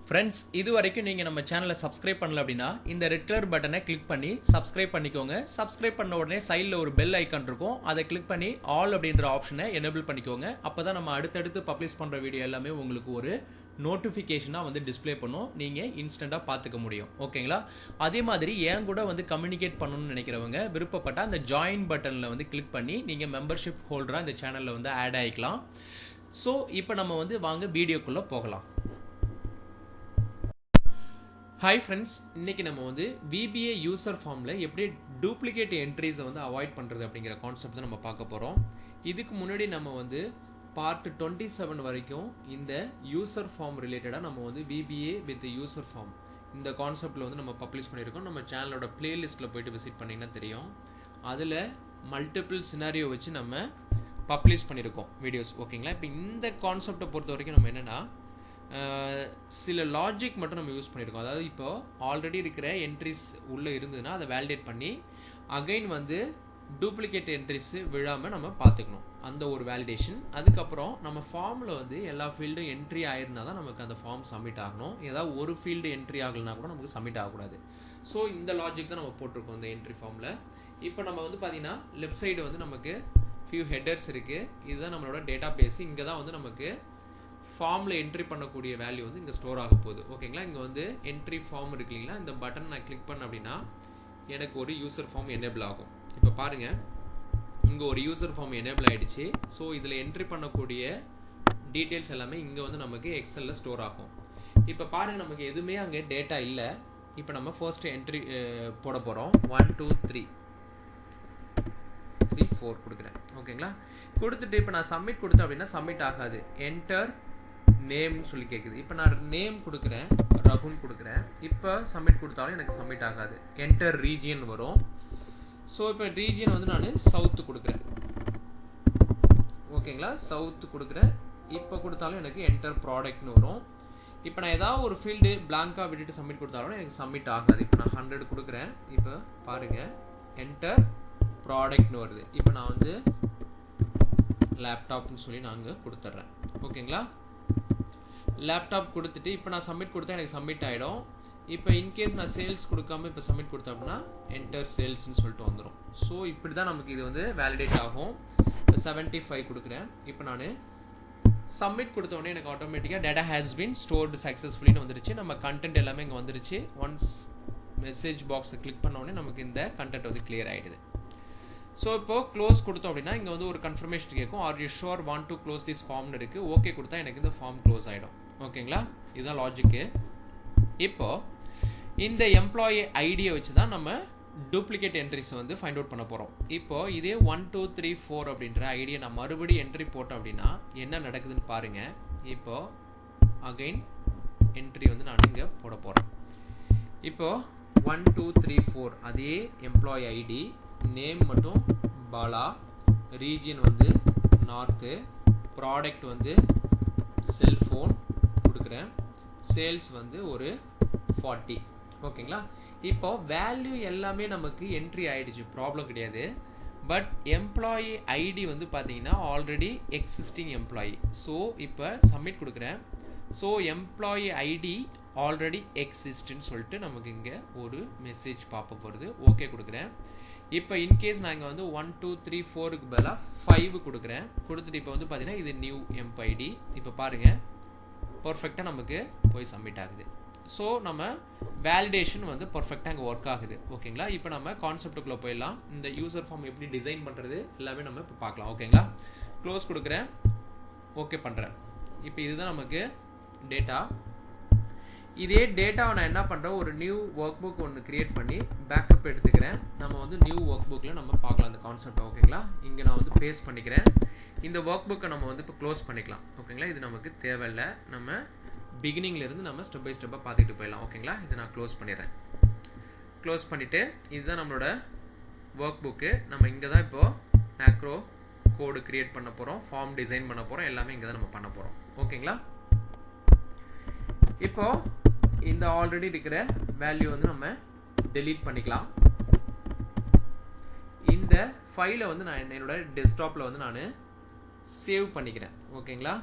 Friends, இது வரைக்கும் நீங்கள் நம்ம சேனலை சப்ஸ்கிரைப் பண்ணல அப்படின்னா இந்த ரெட் கலர் பட்டனை கிளிக் பண்ணி சப்ஸ்கிரைப் பண்ணிக்கோங்க. சப்ஸ்கிரைப் பண்ண உடனே சைடில் ஒரு பெல் ஐக்கான் இருக்கும், அதை கிளிக் பண்ணி ஆல் அப்படின்ற ஆப்ஷனை எனேபிள் பண்ணிக்கோங்க. அப்போ தான் நம்ம அடுத்தடுத்து பப்ளிஷ் பண்ணுற வீடியோ எல்லாமே உங்களுக்கு ஒரு நோட்டிஃபிகேஷனாக வந்து டிஸ்பிளே பண்ணும், நீங்கள் இன்ஸ்டண்ட்டாக பார்த்துக்க முடியும். ஓகேங்களா? அதே மாதிரி என் கூட வந்து கம்யூனிகேட் பண்ணணும்னு நினைக்கிறவங்க விருப்பப்பட்டால் அந்த ஜாயின் பட்டனில் வந்து கிளிக் பண்ணி நீங்கள் மெம்பர்ஷிப் ஹோல்டராக இந்த சேனலில் வந்து ஆட் ஆகிக்கலாம். ஸோ இப்போ நம்ம வந்து வாங்க வீடியோக்குள்ளே போகலாம். ஹாய் ஃப்ரெண்ட்ஸ், இன்றைக்கி நம்ம வந்து VBA யூசர் ஃபார்மில் எப்படி டூப்ளிகேட் என்ட்ரிஸை வந்து அவாய்ட் பண்ணுறது அப்படிங்கிற கான்செப்ட் தான் நம்ம பார்க்க போகிறோம். இதுக்கு முன்னாடி நம்ம வந்து பார்ட் 27 வரைக்கும் இந்த யூசர் ஃபார்ம் ரிலேட்டடாக நம்ம வந்து VBA வித் யூசர் ஃபார்ம் இந்த கான்செப்டில் வந்து நம்ம பப்ளிஷ் பண்ணியிருக்கோம். நம்ம சேனலோட பிளேலிஸ்ட்டில் போய்ட்டு விசிட் பண்ணிங்கன்னா தெரியும். அதில் மல்டிபிள் சினாரியோ வச்சு நம்ம பப்ளிஷ் பண்ணியிருக்கோம் வீடியோஸ். ஓகேங்களா? இப்போ இந்த கான்செப்டை பொறுத்த வரைக்கும் நம்ம என்னென்னா சில லாஜிக் மட்டும் நம்ம யூஸ் பண்ணியிருக்கோம். அதாவது இப்போ ஆல்ரெடி இருக்கிற என்ட்ரிஸ் உள்ளே இருந்ததுன்னா அதை வேலிடேட் பண்ணி அகைன் வந்து டூப்ளிகேட் என்ட்ரிஸ் விழாமல் நம்ம பார்த்துக்கணும், அந்த ஒரு வேலிடேஷன். அதுக்கப்புறம் நம்ம ஃபார்மில் வந்து எல்லா ஃபீல்டும் என்ட்ரி ஆயிருந்தால் தான் நமக்கு அந்த ஃபார்ம் சப்மிட் ஆகணும். ஏதாவது ஒரு ஃபீல்டு என்ட்ரி ஆகலைன்னா கூட நமக்கு சப்மிட் ஆகக்கூடாது. ஸோ இந்த லாஜிக் தான் நம்ம போட்டிருக்கோம் இந்த என்ட்ரி ஃபார்மில். இப்போ நம்ம வந்து பார்த்திங்கன்னா லெஃப்ட் சைடு வந்து நமக்கு ஃபியூ ஹெட்டர்ஸ் இருக்குது. இதுதான் நம்மளோட டேட்டா பேஸ். இங்கே தான் வந்து நமக்கு ஃபார்மில் என்ட்ரி பண்ணக்கூடிய வேல்யூ வந்து இங்கே ஸ்டோர் ஆக போகுது. ஓகேங்களா? இங்கே வந்து என்ட்ரி ஃபார்ம் இருக்கு இல்லைங்களா, இந்த பட்டன் நான் கிளிக் பண்ண அப்படின்னா எனக்கு ஒரு யூசர் ஃபார்ம் எனேபிள் ஆகும். இப்போ பாருங்கள், இங்கே ஒரு யூசர் ஃபார்ம் எனேபிள் ஆகிடுச்சு. ஸோ இதில் என்ட்ரி பண்ணக்கூடிய டீட்டெயில்ஸ் எல்லாமே இங்கே வந்து நமக்கு எக்ஸலில் ஸ்டோர் ஆகும். இப்போ பாருங்கள், நமக்கு எதுவுமே அங்கே டேட்டா இல்லை. இப்போ நம்ம ஃபர்ஸ்ட் என்ட்ரி போட போகிறோம். 1 2 3 4 கொடுக்குறேன். ஓகேங்களா? கொடுத்துட்டு இப்போ நான் சப்மிட் கொடுத்தேன் அப்படின்னா சப்மிட் ஆகாது. என்டர் நேம்னு சொல்லி கேட்குது. இப்போ நான் நேம் கொடுக்குறேன், ரகுன் கொடுக்குறேன். இப்போ சப்மிட் கொடுத்தாலும் எனக்கு சப்மிட் ஆகாது. என்டர் ரீஜியன் வரும். ஸோ இப்போ ரீஜியன் வந்து நான் சவுத்து கொடுக்குறேன். ஓகேங்களா? சவுத்து கொடுக்குறேன். இப்போ கொடுத்தாலும் எனக்கு என்டர் ப்ராடக்ட்னு வரும். இப்போ நான் ஏதாவது ஒரு ஃபீல்டு பிளாங்காக விட்டுட்டு சப்மிட் கொடுத்தாலும் எனக்கு சப்மிட் ஆகாது. இப்போ நான் 100 கொடுக்குறேன். இப்போ பாருங்கள், என்டர் ப்ராடக்ட்னு வருது. இப்போ நான் வந்து லேப்டாப்னு சொல்லி நாங்கள் கொடுத்துட்றேன். ஓகேங்களா? லேப்டாப் கொடுத்துட்டு இப்போ நான் சப்மிட் கொடுத்தா எனக்கு சப்மிட் ஆகிடும். இப்போ இன்கேஸ் நான் சேல்ஸ் கொடுக்காம இப்போ சப்மிட் கொடுத்தேன் அப்படின்னா என்டர் சேல்ஸ்ன்னு சொல்லிட்டு வந்துடும். ஸோ இப்படி தான் நமக்கு இது வந்து வேலிடேட் ஆகும். இப்போ 75 கொடுக்குறேன். இப்போ நான் சப்மிட் கொடுத்த உடனே எனக்கு ஆட்டோமேட்டிக்காக டேட்டா ஹேஸ் பீன் ஸ்டோர்டு சக்ஸஸ்ஃபுல்லின்னு வந்துருச்சு. நம்ம கண்டென்ட் எல்லாமே இங்கே வந்துருச்சு. ஒன்ஸ் மெசேஜ் பாக்ஸை கிளிக் பண்ண உடனே நமக்கு இந்த கண்டென்ட் வந்து கிளியர் ஆகிடுது. ஸோ இப்போ க்ளோஸ் கொடுத்தோம் அப்படின்னா இங்கே வந்து ஒரு கன்ஃபர்மேஷன் கேட்கும். Are you sure want to close this ஃபார்ம்னு இருக்குது. ஓகே கொடுத்தா எனக்கு இந்த ஃபார்ம் க்ளோஸ் ஆகிடும். ஓகேங்களா? இதுதான் லாஜிக்கு. இப்போ இந்த எம்ப்ளாயி ஐடியை வச்சு தான் நம்ம டூப்ளிகேட் என்ட்ரிஸை வந்து ஃபைண்ட் அவுட் பண்ண போகிறோம். இப்போ இதே 1 2 3 4 அப்படின்ற ஐடியை நான் மறுபடியும் என்ட்ரி போட்டோம் அப்படின்னா என்ன நடக்குதுன்னு பாருங்கள். இப்போ அகைன் என்ட்ரி வந்து நான் இங்கே போட போகிறேன். இப்போ 1 2 3 4 அதே எம்ப்ளாயி ஐடி, நேம் மட்டும் பாலா, ரீஜியன் வந்து நார்த்து, ப்ராடக்ட் வந்து செல்ஃபோன் கொடுக்குறேன், சேல்ஸ் வந்து ஒரு 40. ஓகேங்களா? இப்போ வேல்யூ எல்லாமே நமக்கு என்ட்ரி ஆகிடுச்சு, ப்ராப்ளம் கிடையாது. பட் எம்ப்ளாயி ஐடி வந்து பார்த்தீங்கன்னா ஆல்ரெடி எக்ஸிஸ்டிங் எம்ப்ளாயி. ஸோ இப்போ சப்மிட் கொடுக்குறேன். ஸோ எம்ப்ளாயி ஐடி ஆல்ரெடி எக்ஸிஸ்ட்னு சொல்லிட்டு நமக்கு இங்கே ஒரு மெசேஜ் பாப்பப் வருது. ஓகே கொடுக்குறேன். இப்போ இன்கேஸ் நான் இங்கே வந்து 1 2 3 4க்கு பதிலாக 5 கொடுக்குறேன். கொடுத்துட்டு இப்போ வந்து பார்த்தீங்கன்னா இது நியூ எம்ப்ஐடி. இப்போ பாருங்கள், பர்ஃபெக்டாக நமக்கு போய் சப்மிட் ஆகுது. ஸோ நம்ம வேலிடேஷன் வந்து பர்ஃபெக்டாக அங்கே ஒர்க் ஆகுது. ஓகேங்களா? இப்போ நம்ம கான்செப்டுக்குள்ளே போயிடலாம். இந்த யூசர் ஃபார்ம் எப்படி டிசைன் பண்ணுறது எல்லாமே நம்ம இப்போ பார்க்கலாம். ஓகேங்களா? க்ளோஸ் கொடுக்குறேன். ஓகே பண்ணுறேன். இப்போ இதுதான் நமக்கு டேட்டா. இதே டேட்டாவை நான் என்ன பண்ணுறேன், ஒரு நியூ ஒர்க் புக் ஒன்று க்ரியேட் பண்ணி பேக்கப் எடுத்துக்கிறேன். நம்ம வந்து நியூ ஒர்க் புக்கில் நம்ம பார்க்கலாம் அந்த கான்செப்ட். ஓகேங்களா? இங்கே நான் வந்து பேஸ்ட் பண்ணிக்கிறேன். இந்த ஒர்க் புக்கை நம்ம வந்து இப்போ க்ளோஸ் பண்ணிக்கலாம். ஓகேங்களா? இது நமக்கு தேவையில்லை. நம்ம பிகினிங்லேருந்து நம்ம ஸ்டெப் பை ஸ்டெப்பாக பார்த்துட்டு போயிடலாம். ஓகேங்களா? இதை நான் க்ளோஸ் பண்ணிடுறேன். க்ளோஸ் பண்ணிவிட்டு இதுதான் நம்மளோட ஒர்க் புக்கு. நம்ம இங்கே தான் இப்போது மேக்ரோ கோடு க்ரியேட் பண்ண போகிறோம், ஃபார்ம் டிசைன் பண்ண போகிறோம், எல்லாமே இங்கே தான் நம்ம பண்ண போகிறோம். ஓகேங்களா? இப்போது இந்த ஆல்ரெடி இருக்கிற வேல்யூ வந்து நம்ம டெலீட் பண்ணிக்கலாம். இந்த ஃபைலை வந்து நான் என்னோட டெஸ்க்டாப்பில் வந்து நான் சேவ் பண்ணிக்கிறேன். ஓகேங்களா?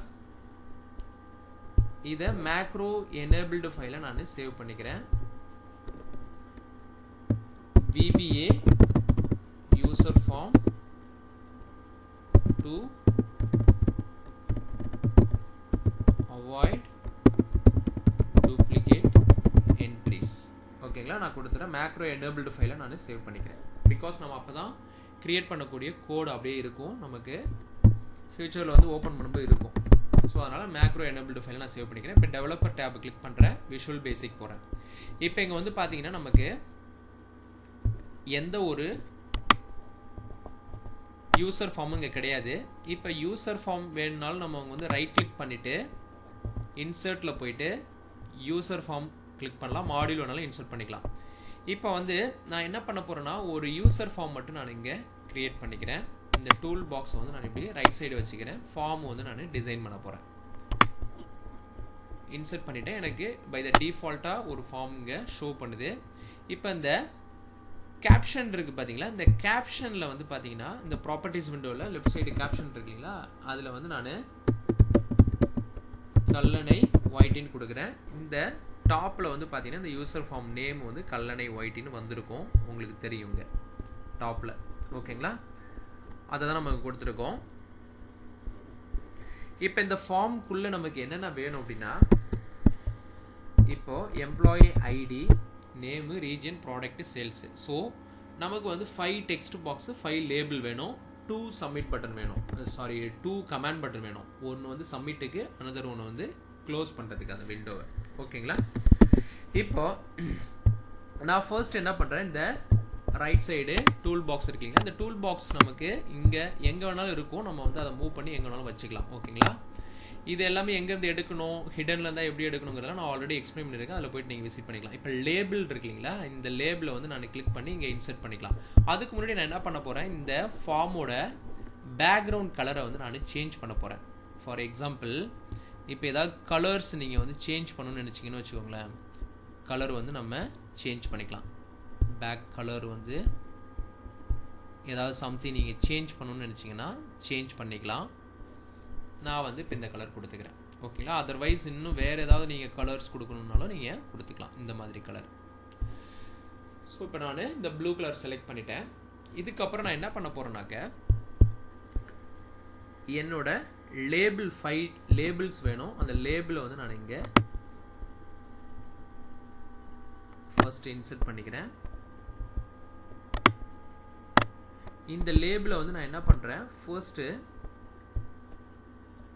இதை மேக்ரோ எனேபிள்டு ஃபைலை நான் சேவ் பண்ணிக்கிறேன். VBA user form to avoid duplicate entries. ஓகேங்களா, நான் கொடுத்துற மேக்ரோ எனேபிள்டு ஃபைலை நான் சேவ் பண்ணிக்கிறேன். பிகாஸ் நம்ம அப்போ தான் க்ரியேட் பண்ணக்கூடிய கோட் அப்படியே இருக்கும், நமக்கு ஃபியூச்சரில் வந்து ஓப்பன் பண்ணும்போது இருக்கும். ஸோ அதனால் மேக்ரோ எனேபிள்டு ஃபைலை நான் சேவ் பண்ணிக்கிறேன். இப்போ டெவலப்பர் டேப் கிளிக் பண்ணுறேன், விஷுவல் பேசிக் போகிறேன். இப்போ இங்கே வந்து பார்த்தீங்கன்னா நமக்கு எந்த ஒரு யூசர் ஃபார்ம் இங்கே கிடையாது. இப்போ யூசர் ஃபார்ம் வேணுனாலும் நம்ம வந்து ரைட் கிளிக் பண்ணிவிட்டு இன்சர்ட்டில் போயிட்டு யூசர் ஃபார்ம் கிளிக் பண்ணலாம், மாடியூல் வேணாலும் இன்சர்ட் பண்ணிக்கலாம். இப்போ வந்து நான் என்ன பண்ண போகிறேன்னா ஒரு யூசர் ஃபார்ம் மட்டும் நான் இங்கே க்ரியேட் பண்ணிக்கிறேன். இந்த டூல் பாக்ஸை வந்து நான் இப்படி ரைட் சைடு வச்சுக்கிறேன். ஃபார்ம் வந்து நான் டிசைன் பண்ண போகிறேன். இன்சர்ட் பண்ணிவிட்டேன். எனக்கு பை த டிஃபால்ட்டாக ஒரு ஃபார்ம் இங்கே ஷோ பண்ணுது. இப்போ இந்த கேப்ஷன் இருக்குது பார்த்தீங்களா, இந்த கேப்ஷனில் வந்து பார்த்தீங்கன்னா இந்த ப்ராப்பர்ட்டிஸ் விண்டோவில் லெஃப்ட் சைடு கேப்ஷன் இருக்குங்களா, அதில் வந்து நான் கல்லணை ஒயிட்டின்னு கொடுக்குறேன். இந்த டாப்பில் வந்து பார்த்தீங்கன்னா இந்த யூசர் ஃபார்ம் நேம் வந்து கல்லணை ஒயிட்டின்னு வந்திருக்கும், உங்களுக்கு தெரியுங்க டாப்பில். ஓகேங்களா, அதை தான் நம்ம கொடுத்துருக்கோம். இப்போ இந்த ஃபார்முக்குள்ளே நமக்கு என்னென்ன வேணும் அப்படின்னா, இப்போது employee ID, name, region, product, sales. So நமக்கு வந்து 5 டெக்ஸ்ட் பாக்ஸு, 5 லேபிள் வேணும், 2 சப்மிட் பட்டன் வேணும், 2 கமாண்ட் பட்டன் வேணும். ஒன்று வந்து சப்மிட்டுக்கு, அனதர் ஒன்று வந்து க்ளோஸ் பண்ணுறதுக்கு அந்த விண்டோவை. ஓகேங்களா, இப்போ நான் ஃபர்ஸ்ட் என்ன பண்ணுறேன், இந்த ரைட் சைடு டூல் பாக்ஸ் இருக்குங்களா, இந்த டூல் பாக்ஸ் நமக்கு இங்கே எங்கே வேணாலும் இருக்கும், நம்ம வந்து அதை மூவ் பண்ணி எங்கே வேணாலும் வச்சுக்கலாம். ஓகேங்களா, இது எல்லாமே எங்கேருந்து எடுக்கணும், ஹிடனில் இருந்தால் எப்படி எடுக்கணுங்கிறதெல்லாம் நான் ஆல்ரெடி எக்ஸ்பிளைன் பண்ணியிருக்கேன், அதில் போய்ட்டு நீங்கள் விசிட் பண்ணிக்கலாம். இப்போ லேபிள் இருக்கு இல்லைங்களா, இந்த லேபிளை வந்து நான் கிளிக் பண்ணி இங்கே இன்சர்ட் பண்ணிக்கலாம். அதுக்கு முன்னாடி நான் என்ன பண்ண போகிறேன், இந்த ஃபார்மோட பேக்ரவுண்ட் கலரை வந்து நான் சேஞ்ச் பண்ண போகிறேன். ஃபார் எக்ஸாம்பிள், இப்போ ஏதாவது கலர்ஸ் நீங்கள் வந்து சேஞ்ச் பண்ணணும்னு நினச்சிங்கன்னு வச்சுக்கோங்களேன், கலர் வந்து நம்ம சேஞ்ச் பண்ணிக்கலாம். பேக் கலர் வந்து ஏதாவது சம்திங் நீங்கள் சேஞ்ச் பண்ணணும்னு நினச்சிங்கன்னா சேஞ்ச் பண்ணிக்கலாம். நான் வந்து இப்போ இந்த கலர் கொடுத்துக்கிறேன். ஓகேங்களா, அதர்வைஸ் இன்னும் வேறு ஏதாவது நீங்கள் கலர்ஸ் கொடுக்கணுன்னாலும் நீங்கள் கொடுத்துக்கலாம், இந்த மாதிரி கலர். ஸோ இப்போ நான் இந்த ப்ளூ கலர் செலக்ட் பண்ணிட்டேன். இதுக்கப்புறம் நான் என்ன பண்ண போகிறேன்னாக்க, என்னோட லேபிள் 5 லேபிள்ஸ் வேணும். அந்த லேபிளை வந்து நான் இங்கே ஃபர்ஸ்ட் இன்சர்ட் பண்ணிக்கிறேன். இந்த லேபிளை வந்து நான் என்ன பண்ணுறேன், ஃபர்ஸ்ட்டு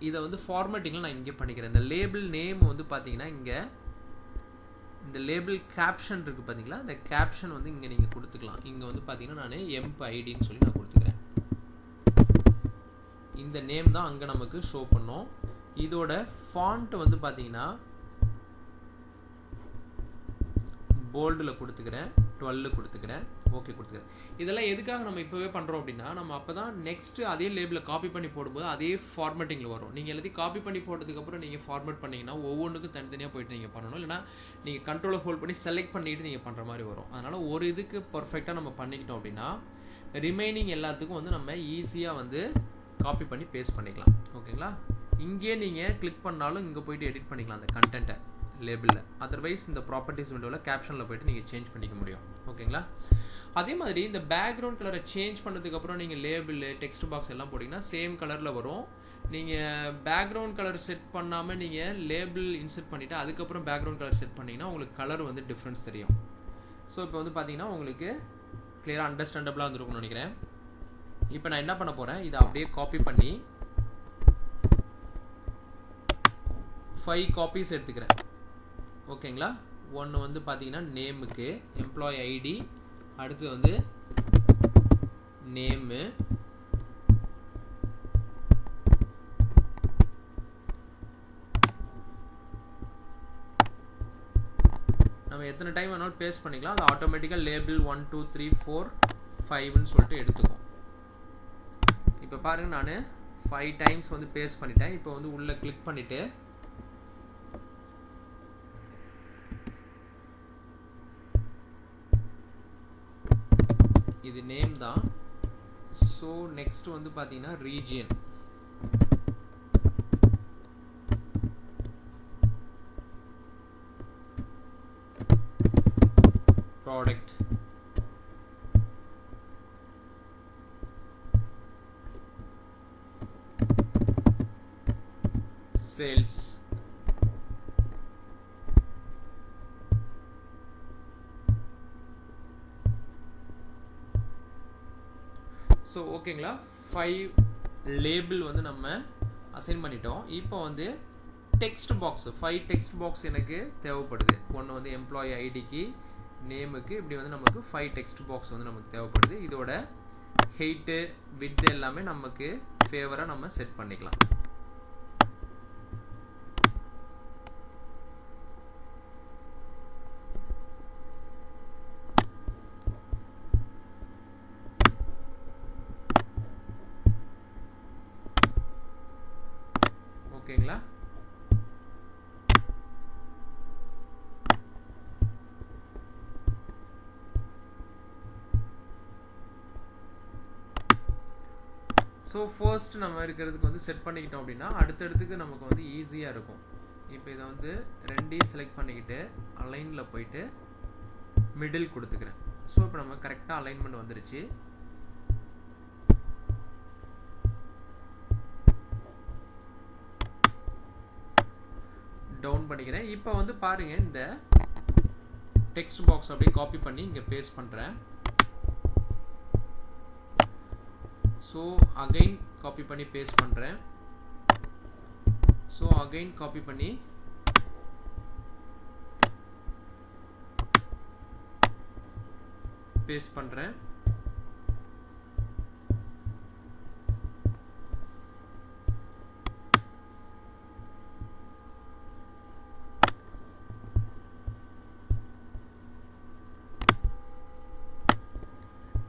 இதை வந்து ஃபார்மேட்டிங்கில் நான் இங்கே பண்ணிக்கிறேன். இந்த லேபிள் நேம் வந்து பார்த்தீங்கன்னா இங்கே இந்த லேபிள் கேப்ஷன் இருக்குது பார்த்தீங்களா, இந்த கேப்ஷன் வந்து இங்கே நீங்கள் கொடுத்துக்கலாம். இங்கே வந்து பார்த்தீங்கன்னா நான் எம்ப் ஐடின்னு சொல்லி நான் கொடுத்துக்கிறேன். இந்த நேம் தான் அங்கே நமக்கு ஷோ பண்ணோம். இதோட ஃபாண்ட் வந்து பார்த்தீங்கன்னா போல்டில் கொடுத்துக்கிறேன், 12 கொடுத்துக்கிறேன், ஓகே கொடுத்துக்கிறேன். இதெல்லாம் எதுக்காக நம்ம இப்போவே பண்ணுறோம் அப்படின்னா, நம்ம அப்போ தான் நெக்ஸ்ட்டு அதே லேபிளை காப்பி பண்ணி போடும்போது அதே ஃபார்மேட்டிங்கில் வரும். நீங்கள் எல்லாத்தையும் காப்பி பண்ணி போட்டதுக்கப்புறம் நீங்கள் ஃபார்மேட் பண்ணிங்கன்னா ஒவ்வொன்றுக்கும் தனித்தனியாக போய்ட்டு நீங்கள் பண்ணணும். இல்லைனா நீங்கள் கண்ட்ரோலை ஹோல்ட் பண்ணி செலக்ட் பண்ணிவிட்டு நீங்கள் பண்ணுற மாதிரி வரும். அதனால் ஒரு இதுக்கு பர்ஃபெக்டாக நம்ம பண்ணிக்கிட்டோம் அப்படின்னா ரிமைனிங் எல்லாத்துக்கும் வந்து நம்ம ஈஸியாக வந்து காப்பி பண்ணி பேஸ்ட் பண்ணிக்கலாம். ஓகேங்களா, இங்கே நீங்கள் கிளிக் பண்ணாலும் இங்கே போய்ட்டு எடிட் பண்ணிக்கலாம் அந்த கண்டென்ட்டை லேபிளில். அதர்வைஸ் இந்த ப்ராப்பர்ட்டிஸ் விண்டோவில் கேப்ஷனில் போய்ட்டு நீங்கள் சேஞ்ச் பண்ணிக்க முடியும். ஓகேங்களா, அதே மாதிரி இந்த பேக்ரவுண்ட் கலரை சேஞ்ச் பண்ணதுக்கப்புறம் நீங்கள் லேபிள், டெக்ஸ்ட் பாக்ஸ் எல்லாம் போட்டிங்கன்னா சேம் கலரில் வரும். நீங்கள் பேக்ரவுண்ட் கலர் செட் பண்ணாமல் நீங்கள் லேபிள் இன்சர்ட் பண்ணிவிட்டு அதுக்கப்புறம் பேக்ரவுண்ட் கலர் செட் பண்ணிங்கன்னா உங்களுக்கு கலர் வந்து டிஃப்ரென்ஸ் தெரியும். ஸோ இப்போ வந்து பார்த்தீங்கன்னா உங்களுக்கு கிளியராக அண்டர்ஸ்டாண்டபிளாக வந்துருக்கும்னு நினைக்கிறேன். இப்போ நான் என்ன பண்ண போகிறேன், இதை அப்படியே காப்பி பண்ணி 5 காப்பீஸ் எடுத்துக்கிறேன். ஓகேங்களா, ஒன்று வந்து பார்த்தீங்கன்னா நேமுக்கு எம்ப்ளாயி ஐடி, அடுத்து வந்து நேமு, நம்ம எத்தனை டைம் வேணாலும் பேஸ்ட் பண்ணிக்கலாம். அது ஆட்டோமேட்டிக்காக லேபிள் 1 2 3 4 5ன்னு சொல்லிட்டு எடுத்துக்கும். இப்போ பாருங்கள், நான் 5 டைம்ஸ் வந்து பேஸ்ட் பண்ணிட்டேன். இப்போ வந்து உள்ளே கிளிக் பண்ணிவிட்டு இது நேம் தான். ஸோ நெக்ஸ்ட் வந்து பார்த்தீங்கன்னா ரீஜியன், sales. ஸோ ஓகேங்களா, 5 லேபிள் வந்து நம்ம அசைன் பண்ணிட்டோம். இப்போ வந்து டெக்ஸ்ட் பாக்ஸ் 5 டெக்ஸ்ட் பாக்ஸ் எனக்கு தேவைப்படுது. ஒன்று வந்து எம்ப்ளாயி ஐடிக்கு, நேமுக்கு, இப்படி வந்து நமக்கு 5 டெக்ஸ்ட் பாக்ஸ் வந்து நமக்கு தேவைப்படுது. இதோட ஹெய்ட்டு வித் எல்லாமே நமக்கு ஃபேவராக நம்ம செட் பண்ணிக்கலாம். ஓகேங்களா, ஸோ ஃபர்ஸ்ட் நம்ம இருக்கிறதுக்கு வந்து செட் பண்ணிக்கிட்டோம் அப்படின்னா அடுத்தடுத்துக்கு நமக்கு வந்து ஈஸியாக இருக்கும். இப்போ இதை வந்து 2 செலக்ட் பண்ணிக்கிட்டு அலைனில் போயிட்டு மிடில் கொடுத்துக்கிறேன். ஸோ இப்போ நம்ம கரெக்டாக அலைன்மெண்ட் வந்துருச்சு. டவுன் பண்ணிக்கிறேன். இப்போ வந்து பாருங்க, இந்த டெக்ஸ்ட் பாக்ஸ் அப்படியே காப்பி பண்ணி இங்கே பேஸ்ட் பண்ணுறேன். ஸோ அகைன் காப்பி பண்ணி பேஸ்ட் பண்ணுறேன். ஸோ அகைன் காப்பி பண்ணி பேஸ்ட் பண்ணுறேன்.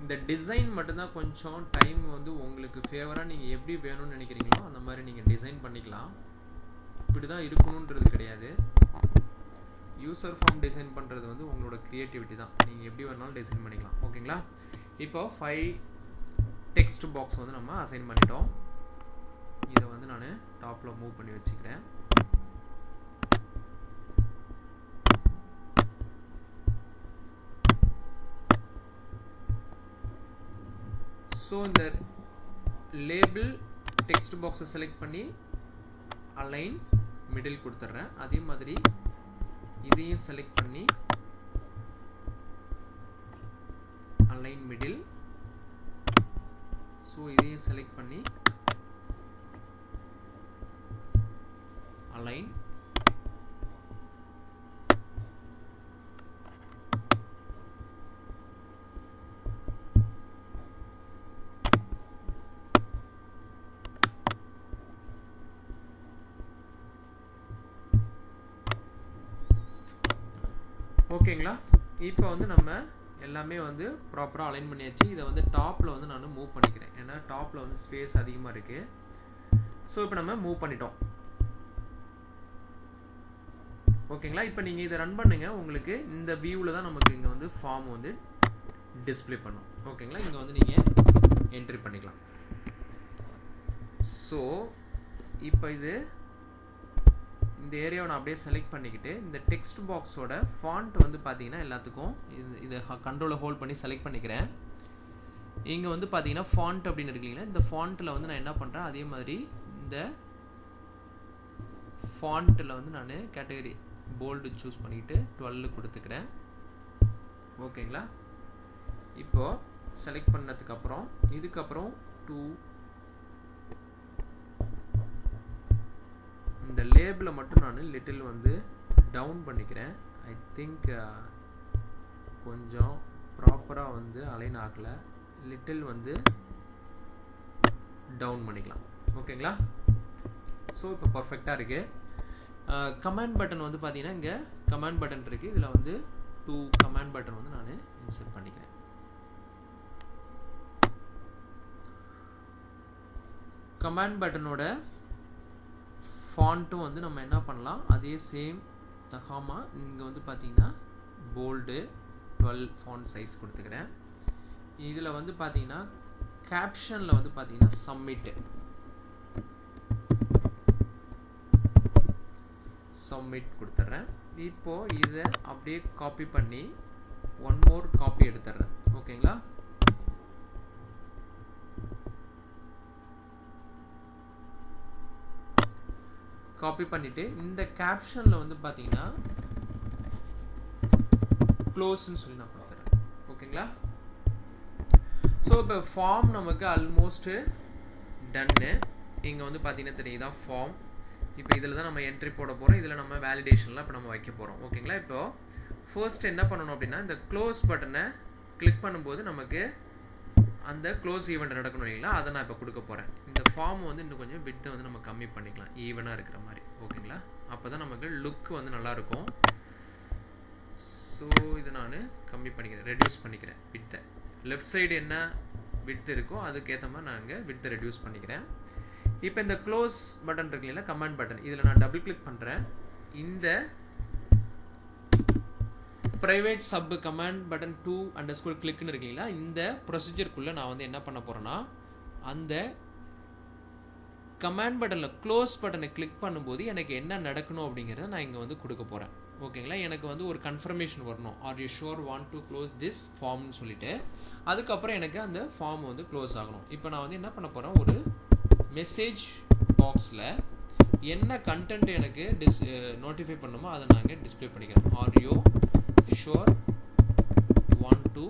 இந்த டிசைன் மட்டும்தான் கொஞ்சம் டைம் வந்து உங்களுக்கு ஃபேவராக நீங்கள் எப்படி வேணும்னு நினைக்கிறீங்களோ அந்த மாதிரி நீங்கள் டிசைன் பண்ணிக்கலாம். இப்படி தான் இருக்கணுன்றது கிடையாது. யூசர் ஃபார்ம் டிசைன் பண்ணுறது வந்து உங்களோட க்ரியேட்டிவிட்டி தான். நீங்கள் எப்படி வேணாலும் டிசைன் பண்ணிக்கலாம். ஓகேங்களா, இப்போ 5 டெக்ஸ்ட் பாக்ஸ் வந்து நம்ம அசைன் பண்ணிட்டோம். இதை வந்து நான் டாப்பில் மூவ் பண்ணி வச்சுக்கிறேன். ஸோ இந்த லேபிள் டெக்ஸ்ட் பாக்ஸை செலக்ட் பண்ணி அலைன் மிடில் கொடுத்துட்றேன். அதே மாதிரி இதையும் செலக்ட் பண்ணி அலைன் மிடில். ஸோ இதையும் செலக்ட் பண்ணி அலைன். ஓகேங்களா, இப்போ வந்து நம்ம எல்லாமே வந்து ப்ராப்பராக அலைன் பண்ணியாச்சு. இதை வந்து டாப்பில் வந்து நான் மூவ் பண்ணிக்கிறேன். ஏன்னா டாப்பில் வந்து ஸ்பேஸ் அதிகமாக இருக்குது. ஸோ இப்போ நம்ம மூவ் பண்ணிட்டோம். ஓகேங்களா, இப்போ நீங்கள் இதை ரன் பண்ணுங்கள். உங்களுக்கு இந்த வியூவில் தான் நமக்கு இங்கே வந்து ஃபார்ம் வந்து டிஸ்பிளே பண்ணும். ஓகேங்களா, இங்கே வந்து நீங்கள் என்ட்ரி பண்ணிக்கலாம். ஸோ இப்போ இந்த ஏரியாவை நான் அப்படியே செலக்ட் பண்ணிக்கிட்டு இந்த டெக்ஸ்ட் பாக்ஸோட ஃபாண்ட் வந்து பார்த்தீங்கன்னா எல்லாத்துக்கும் இதை கண்ட்ரோலை ஹோல்ட் பண்ணி செலக்ட் பண்ணிக்கிறேன். இங்கே வந்து பார்த்தீங்கன்னா ஃபாண்ட் அப்படின்னு இருக்கீங்களா, இந்த ஃபாண்ட்டில் வந்து நான் என்ன பண்ணுறேன், அதே மாதிரி இந்த ஃபாண்ட்டில் வந்து நான் கேட்டகரி போல்டு சூஸ் பண்ணிக்கிட்டு 12 கொடுத்துக்கிறேன். ஓகேங்களா, இப்போது செலக்ட் பண்ணதுக்கப்புறம் இதுக்கப்புறம் 2 இந்த லேபிளை மட்டும் நான் லிட்டில் வந்து டவுன் பண்ணிக்கிறேன். ஐ திங்க் கொஞ்சம் ப்ராப்பராக வந்து அலைன் ஆகலை. லிட்டில் வந்து டவுன் பண்ணிக்கலாம். ஓகேங்களா, ஸோ இப்போ பர்ஃபெக்டாக இருக்குது. கமாண்ட் பட்டன் வந்து பார்த்தீங்கன்னா இங்கே கமாண்ட் பட்டன் இருக்குது. இதில் வந்து 2 கமாண்ட் பட்டன் வந்து நான் இன்சர்ட் பண்ணிக்கிறேன். கமாண்ட் பட்டனோட ஃபாண்ட்டும் வந்து நம்ம என்ன பண்ணலாம், அதே சேம் தகாமா இங்கே வந்து பார்த்தீங்கன்னா போல்டு 12 ஃபாண்ட் சைஸ் கொடுத்துக்கிறேன். இதில் வந்து பார்த்தீங்கன்னா கேப்ஷனில் வந்து பார்த்தீங்கன்னா சப்மிட் கொடுத்துட்றேன். இப்போது இதை அப்படியே காப்பி பண்ணி 1 more காப்பி எடுத்துட்றேன். ஓகேங்களா, காப்பி பண்ணிவிட்டு இந்த கேப்ஷனில் வந்து பார்த்தீங்கன்னா க்ளோஸ்ன்னு சொல்லி நான் கொடுத்துறேன். ஓகேங்களா? ஸோ இப்போ ஃபார்ம் நமக்கு ஆல்மோஸ்ட்டு டன்னு. இங்கே வந்து பார்த்தீங்கன்னா தெரியுதா ஃபார்ம். இப்போ இதில் தான் நம்ம என்ட்ரி போட போகிறோம். இதில் நம்ம வேலிடேஷன்லாம் இப்போ நம்ம வைக்க போகிறோம். ஓகேங்களா? இப்போது ஃபர்ஸ்ட் என்ன பண்ணணும் அப்படின்னா இந்த க்ளோஸ் பட்டனை கிளிக் பண்ணும்போது நமக்கு அந்த க்ளோஸ் ஈவெண்ட் நடக்கணும் இல்லைங்களா? அதை நான் இப்போ கொடுக்க போகிறேன். இந்த ஃபார்ம் வந்து இன்னும் கொஞ்சம் வித்தை வந்து நம்ம கம்மி பண்ணிக்கலாம், ஈவனாக இருக்கிற மாதிரி. ஓகேங்களா? அப்போ தான் நமக்கு லுக் வந்து நல்லாயிருக்கும். ஸோ இதை நான் கம்மி பண்ணிக்கிறேன், ரெடியூஸ் பண்ணிக்கிறேன் வித்தை. லெஃப்ட் சைடு என்ன வித்து இருக்கோ அதுக்கேற்ற மாதிரி நான் இங்கே வித்தை ரெடியூஸ் பண்ணிக்கிறேன். இப்போ இந்த க்ளோஸ் பட்டன் இருக்கு இல்லைங்களா, கமாண்ட் பட்டன், இதில் நான் டபுள் கிளிக் பண்ணுறேன். இந்த ப்ரைவேட் சப் கமாண்ட் பட்டன் 2_ கிளிக்னு இருக்கீங்களா, இந்த ப்ரொசீஜருக்குள்ளே நான் வந்து என்ன பண்ண போகிறேன்னா அந்த கமாண்ட் பட்டனில் க்ளோஸ் பட்டனை கிளிக் பண்ணும்போது எனக்கு என்ன நடக்கணும் அப்படிங்கிறத நான் இங்கே வந்து கொடுக்க போகிறேன். ஓகேங்களா? எனக்கு வந்து ஒரு கன்ஃபர்மேஷன் வரணும், are you sure want to close this ஃபார்ம்னு சொல்லிட்டு. அதுக்கப்புறம் எனக்கு அந்த ஃபார்ம் வந்து க்ளோஸ் ஆகணும். இப்போ நான் வந்து என்ன பண்ண போகிறேன், ஒரு மெசேஜ் பாக்ஸில் என்ன கண்டென்ட் எனக்கு நோட்டிஃபை பண்ணுமோ அதை நான் இங்கே டிஸ்பிளே பண்ணிக்கிறேன். Are you sure want to